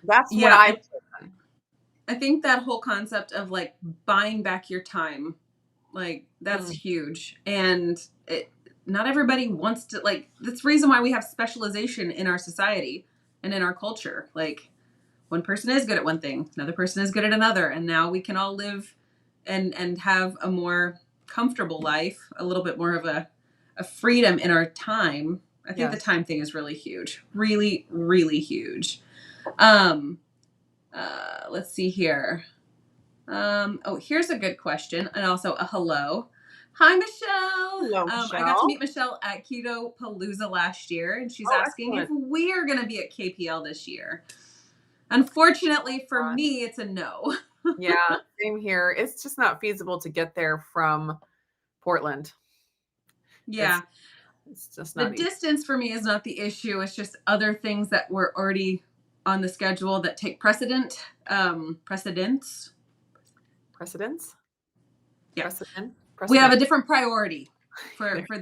That's what Yeah, I've done. I think that whole concept of like buying back your time, like that's Mm, huge. And not everybody wants to, like, that's the reason why we have specialization in our society and in our culture. Like, one person is good at one thing, another person is good at another, and now we can all live and have a more comfortable life, a little bit more of a freedom in our time. I think the yes. time thing is really huge, really, really huge. Um, let's see here. Oh, here's a good question, and also a hello. Hi, Michelle. Hello, I got to Michelle. meet Michelle at Keto Palooza last year, and she's Oh, asking if excellent. we're going to be at KPL this year. Unfortunately for Uh, me, it's a no. yeah, same here. It's just not feasible to get there from Portland. It's Yeah, it's just the not easy. distance for me is not the issue. It's just other things that were already on the schedule that take precedence. Precedence? Yeah, Precedent? we have Precedent. a different priority There. for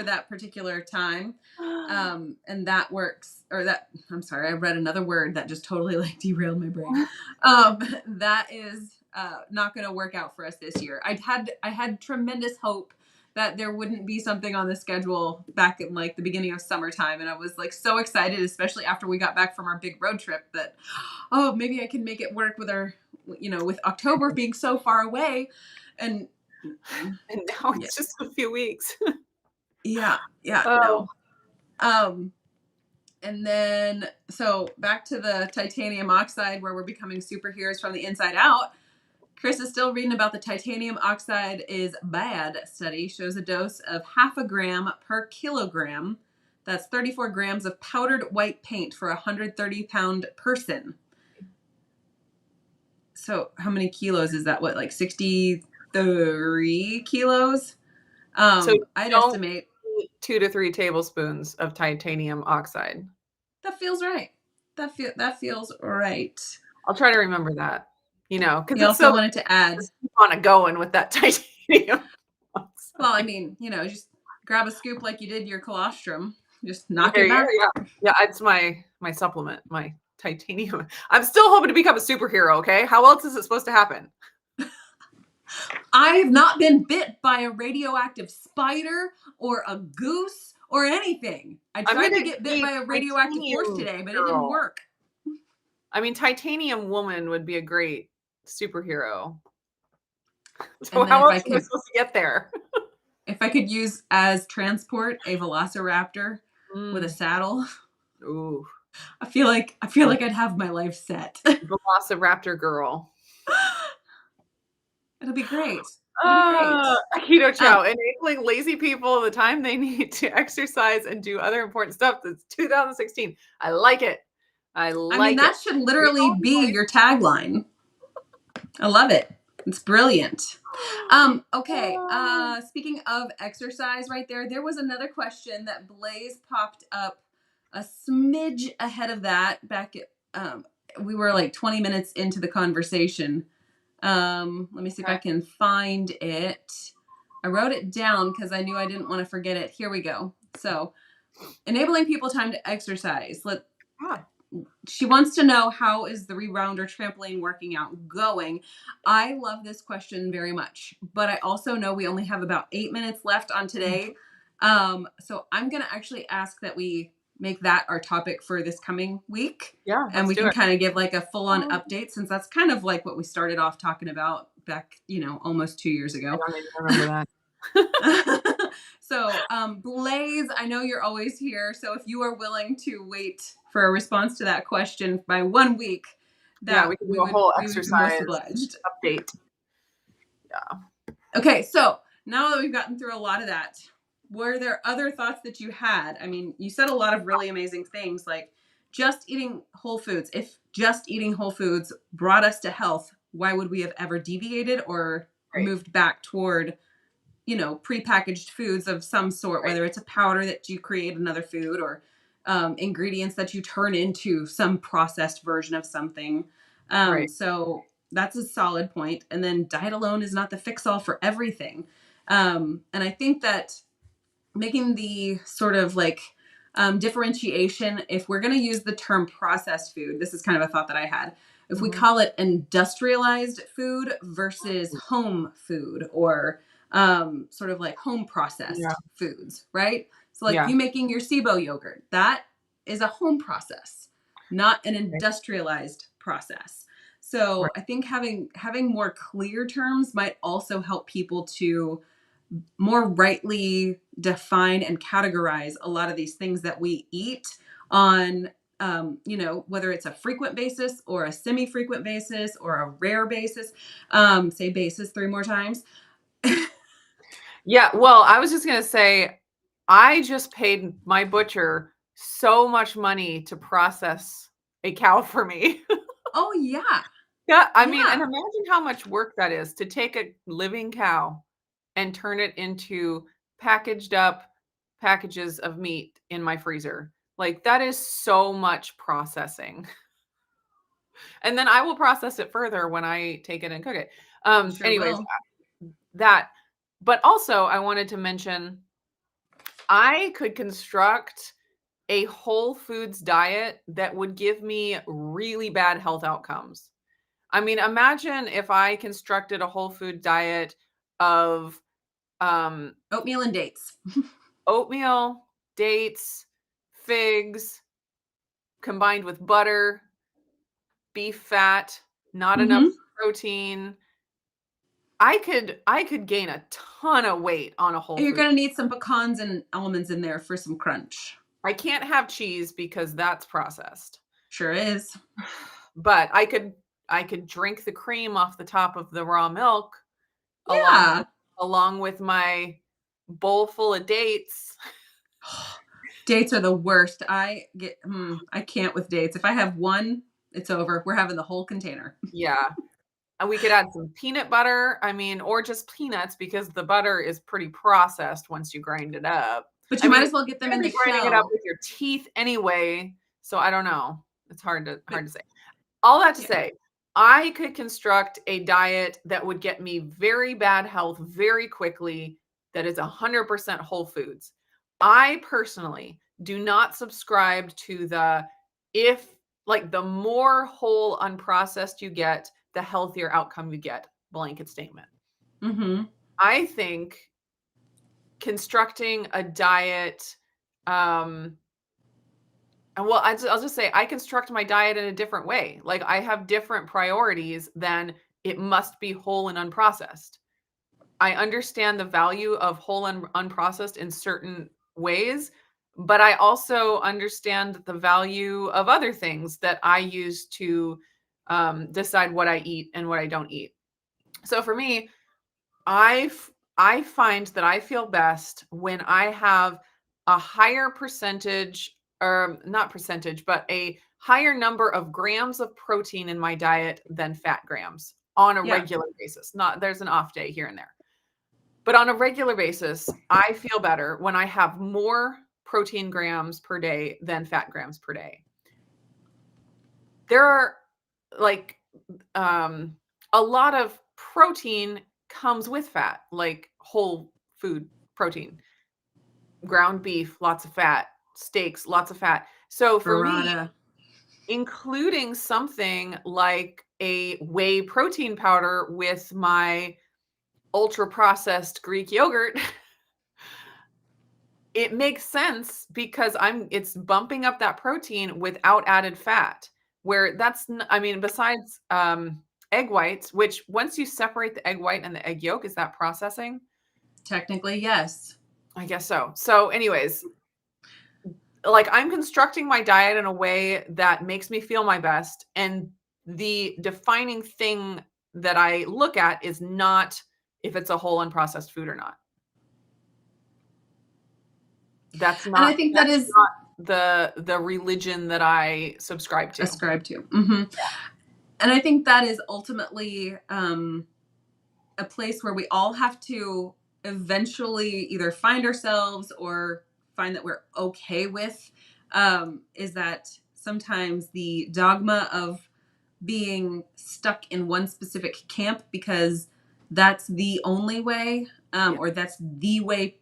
that particular time. And that works, or that, I'm sorry, I read another word that just totally like derailed my brain. That is not going to work out for us this year. I had tremendous hope that there wouldn't be something on the schedule back in like the beginning of summertime, and I was like so excited, especially after we got back from our big road trip, that oh, maybe I can make it work with our, with October being so far away. And And now yeah, it's just a few weeks. yeah, Oh, no. Um, And then, so back to the titanium oxide, where we're becoming superheroes from the inside out. Chris is still reading about the titanium oxide is bad study shows a dose of 0.5 gram per kilogram That's 34 grams of powdered white paint for a 130-pound person. So how many kilos is that? What, like 63 kilos? So I'd don't estimate. eat 2 to 3 tablespoons of titanium oxide. That feels right. That feels right. I'll try to remember that, because You it's also so wanted to add. just keep on it going with that titanium oxide. Well, I mean, just grab a scoop like you did your colostrum. Just knock There it you back. go, yeah. Yeah, it's my supplement, my titanium. I'm still hoping to become a superhero, okay? How else is it supposed to happen? I have not been bit by a radioactive spider or a goose or anything. I tried to get bit by a radioactive horse today, but it didn't work. I mean, titanium woman would be a great superhero. So And then how else am I supposed to get there? If I could use as transport a velociraptor with a saddle, ooh, I feel like I'd have my life set. Velociraptor girl. It'll be great. It'll be great. KetoChow, enabling lazy people the time they need to exercise and do other important stuff. That's 2016. I like it. I mean, that should literally be your tagline. I love it. It's brilliant. Okay. Speaking of exercise right there was another question that Blaze popped up a smidge ahead of that back at, we were like 20 minutes into the conversation. Let me see if I can find it. I wrote it down because I knew I didn't want to forget it. Here we go. So, enabling people time to exercise. She wants to know, how is the rebounder trampoline working out going? I love this question very much, but I also know we only have about 8 minutes left on today. So I'm going to actually ask that we make that our topic for this coming week. Yeah. And we can kind of give like a full on update, since that's kind of like what we started off talking about back, almost 2 years ago. I don't even remember that. So, Blaze, I know you're always here. So if you are willing to wait for a response to that question by 1 week, we can do a whole exercise update. Yeah. Okay, so now that we've gotten through a lot of that, were there other thoughts that you had? I mean, you said a lot of really amazing things, like just eating whole foods. If just eating whole foods brought us to health, why would we have ever deviated or moved back toward prepackaged foods of some sort, whether it's a powder that you create another food or ingredients that you turn into some processed version of something. So that's a solid point. And then diet alone is not the fix-all for everything. And I think that making the sort of like differentiation, if we're going to use the term processed food, this is kind of a thought that I had. If we call it industrialized food versus home food, or sort of like home processed foods, right? So like you making your SIBO yogurt, that is a home process, not an industrialized process. So I think having more clear terms might also help people to more rightly define and categorize a lot of these things that we eat on, whether it's a frequent basis or a semi-frequent basis or a rare basis. Say basis 3 more times. Yeah, well, I was just going to say, I just paid my butcher so much money to process a cow for me. Oh, yeah. Yeah, I mean, and imagine how much work that is to take a living cow and turn it into packaged up packages of meat in my freezer. Like, that is so much processing. And then I will process it further when I take it and cook it. Anyways, that. But also, I wanted to mention, I could construct a whole foods diet that would give me really bad health outcomes. I mean, imagine if I constructed a whole food diet of oatmeal and dates. Oatmeal, dates, figs, combined with butter, beef fat, not enough protein. I could gain a ton of weight on a whole food. You're going to need some pecans and almonds in there for some crunch. I can't have cheese because that's processed. Sure is. But I could drink the cream off the top of the raw milk along with my bowl full of dates. Dates are the worst. I can't with dates. If I have one, it's over. We're having the whole container. Yeah. And we could add some peanut butter. I mean, or just peanuts because the butter is pretty processed once you grind it up. But I you might mean, as well get you're them in gonna the be grinding it up shell. with your teeth anyway. So I don't know. It's hard But to say. All that to yeah. say, I could construct a diet that would get me very bad health very quickly that is 100% whole foods. I personally do not subscribe to if like the more whole unprocessed you get, the healthier outcome you get blanket statement. Mm-hmm. I think constructing a diet and well, I'll just say I construct my diet in a different way. Like I have different priorities than it must be whole and unprocessed. I understand the value of whole and unprocessed in certain ways, but I also understand the value of other things that I use to decide what I eat and what I don't eat. So for me, I find that I feel best when I have a higher percentage, or not percentage, but a higher number of grams of protein in my diet than fat grams on a Yeah. regular basis. Not there's an off day here and there. But on a regular basis, I feel better when I have more protein grams per day than fat grams per day. There are like a lot of protein comes with fat, like whole food protein, ground beef, lots of fat, steaks, lots of fat. So for me, Burrata. including something like a whey protein powder with my ultra processed Greek yogurt, it makes sense because it's bumping up that protein without added fat. Where I mean, besides egg whites, which once you separate the egg white and the egg yolk, is that processing? Technically, yes. I guess so. So, anyways, like I'm constructing my diet in a way that makes me feel my best. And the defining thing that I look at is not if it's a whole unprocessed food or not. That's And I not think that that's is not the religion that I subscribe to. ascribed to. Mm-hmm. And I think that is ultimately a place where we all have to eventually either find ourselves or find that we're okay with, is that sometimes the dogma of being stuck in one specific camp because that's the only way, Yeah. or that's the way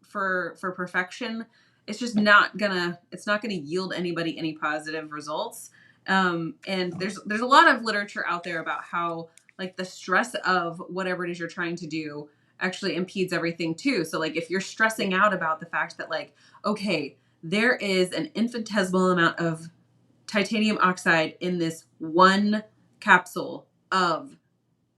for perfection. It's just not gonna. It's not gonna yield anybody any positive results. And there's a lot of literature out there about how like the stress of whatever it is you're trying to do actually impedes everything too. So like if you're stressing out about the fact that like, okay, there is an infinitesimal amount of titanium oxide in this one capsule of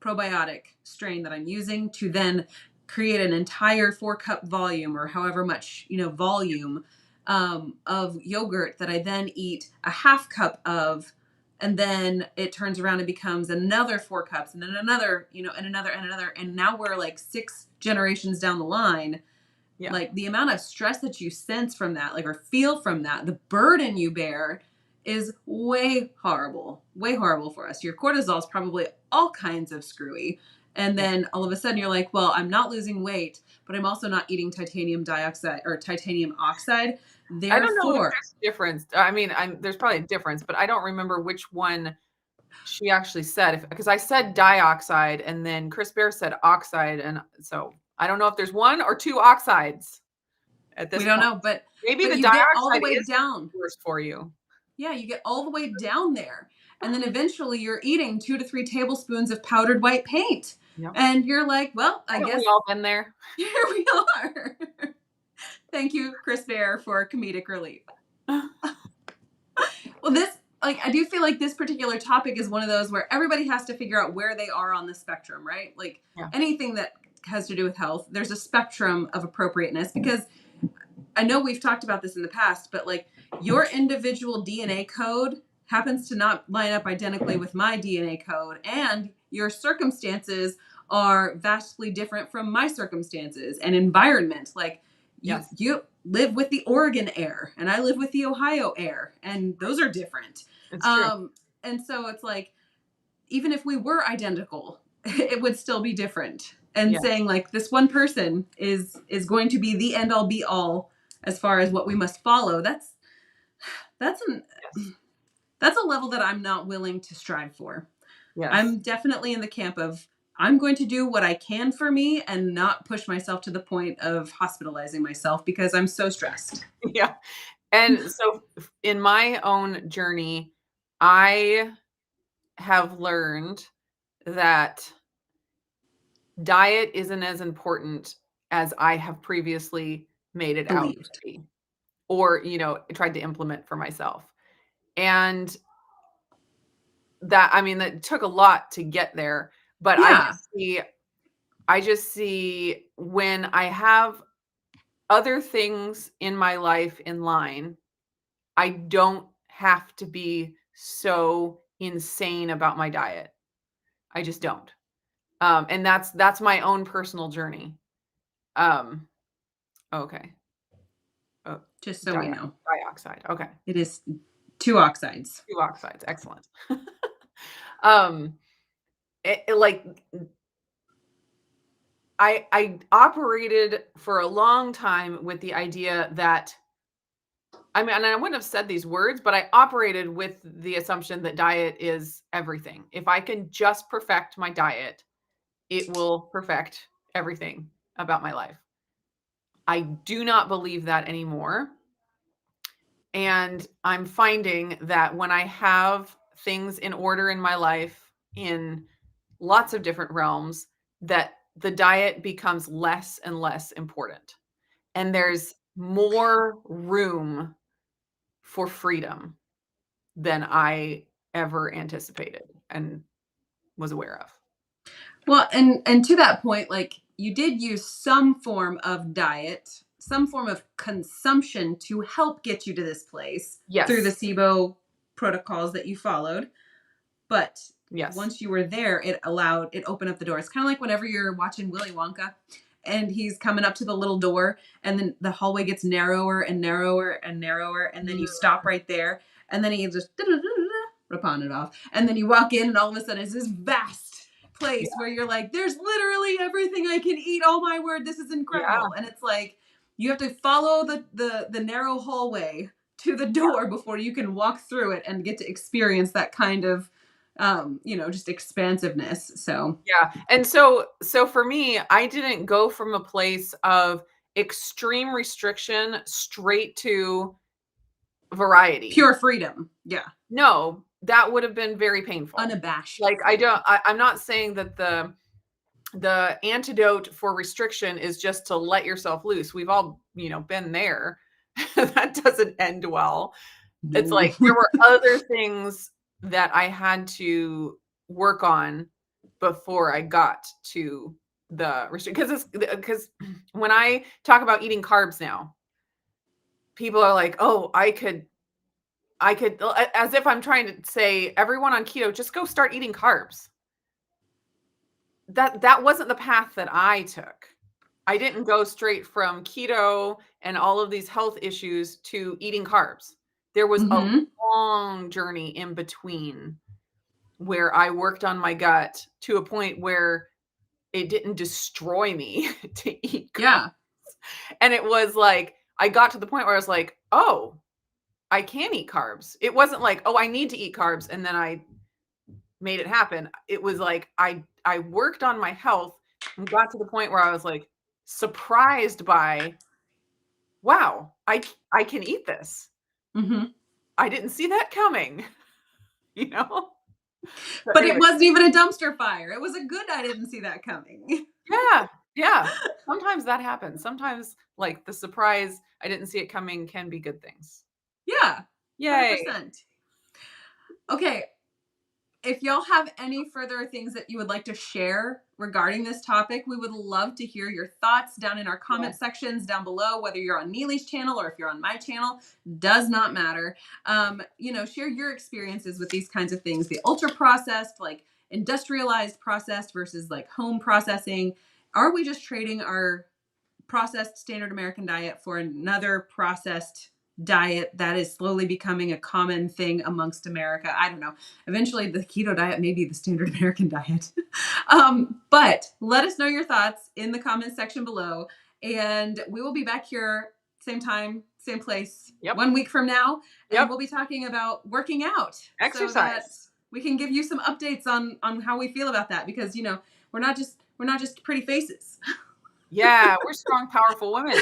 probiotic strain that I'm using to then create an entire 4 cup volume or however much, volume of yogurt that I then eat a half cup of. And then it turns around and becomes another 4 cups and then another, and another and another. And now we're like 6 generations down the line. Yeah. Like the amount of stress that you sense from that, like, or feel from that, the burden you bear is way horrible for us. Your cortisol is probably all kinds of screwy. And then all of a sudden you're like, well, I'm not losing weight, but I'm also not eating titanium dioxide or titanium oxide. I don't know if Therefore, there's a difference. I mean, there's probably a difference, but I don't remember which one she actually said, because I said dioxide and then Chris Bear said oxide. And so I don't know if there's one or two oxides at this we don't point. know, but Maybe the you get all the dioxide way is down. worse for you. Yeah, you get all the way down there. And then eventually you're eating 2 to 3 tablespoons of powdered white paint. Yep. And you're like, well, I Haven't guess we all been there? here we are. Thank you, Chris Bear, for comedic relief. Well, I do feel like this particular topic is one of those where everybody has to figure out where they are on the spectrum, right? Like anything that has to do with health, there's a spectrum of appropriateness, because I know we've talked about this in the past, but like your individual DNA code happens to not line up identically with my DNA code, and your circumstances are vastly different from my circumstances and environment. Like live with the Oregon air and I live with the Ohio air, and those are different. It's true. And so it's like, even if we were identical, it would still be different. And Yeah. saying like this one person is going to be the end all be all as far as what we must follow. That's an Yes. that's a level that I'm not willing to strive for. Yes. I'm definitely in the camp of I'm going to do what I can for me and not push myself to the point of hospitalizing myself because I'm so stressed. Yeah. And so in my own journey, I have learned that diet isn't as important as I have previously made it out to Believed. be, or, tried to implement for myself. And that, I mean, that took a lot to get there, but Yeah. I just see when I have other things in my life in line, I don't have to be so insane about my diet. I just don't. And that's my own personal journey. Okay. Oh, Just so we know. dioxide. Okay. It is 2 oxides. 2 oxides. Excellent. Um, like I operated for a long time with the idea that, I mean, and I wouldn't have said these words, but I operated with the assumption that diet is everything. If I can just perfect my diet, it will perfect everything about my life. I do not believe that anymore. And I'm finding that when I have things in order in my life in lots of different realms, that the diet becomes less and less important. And there's more room for freedom than I ever anticipated and was aware of. Well, and to that point, like you did use some form of diet, some form of consumption to help get you to this place through the Yes. SIBO protocols that you followed. But Yes. once you were there, it opened up the door. It's kind of like whenever you're watching Willy Wonka and he's coming up to the little door and then the hallway gets narrower and narrower and narrower. And then you stop right there and then he just upon it off. And then you walk in and all of a sudden it's this vast place where you're like, there's literally everything I can eat. Oh my word, this is incredible. And it's like, you have to follow the narrow hallway to the door before you can walk through it and get to experience that kind of just expansiveness. So Yeah. And so for me, I didn't go from a place of extreme restriction straight to variety. pure freedom. Yeah. No, that would have been very painful. Unabashed. Like I'm not saying that the antidote for restriction is just to let yourself loose. We've all, been there. That doesn't end well. No. It's like there were other things that I had to work on before I got to the restriction. Because when I talk about eating carbs now, people are like, "Oh, I could," as if I'm trying to say, everyone on keto, just go start eating carbs. That wasn't the path that I took. I didn't go straight from keto and all of these health issues to eating carbs. There was a long journey in between where I worked on my gut to a point where it didn't destroy me to eat carbs. Yeah. And it was like, I got to the point where I was like, oh, I can eat carbs. It wasn't like, oh, I need to eat carbs, and then I made it happen. It was like, I worked on my health and got to the point where I was like surprised by, wow, I can eat this. I didn't see that coming, But anyway. It wasn't even a dumpster fire. It was a good, I didn't see that coming. Yeah. Sometimes that happens. Sometimes like the surprise, I didn't see it coming, can be good things. Yeah. Yay. 100%. Okay. If y'all have any further things that you would like to share regarding this topic, we would love to hear your thoughts down in our comment sections down below, whether you're on Neely's channel or if you're on my channel, does not matter. Share your experiences with these kinds of things, the ultra processed, like industrialized processed versus like home processing. Are we just trading our processed standard American diet for another processed diet that is slowly becoming a common thing amongst America. I don't know. Eventually, the keto diet may be the standard American diet. But let us know your thoughts in the comments section below. And we will be back here, same time, same place, Yep. 1 week from now. And Yep. we'll be talking about working out. Exercise. So that we can give you some updates on how we feel about that, because, you know, we're not just pretty faces. Yeah, we're strong, powerful women.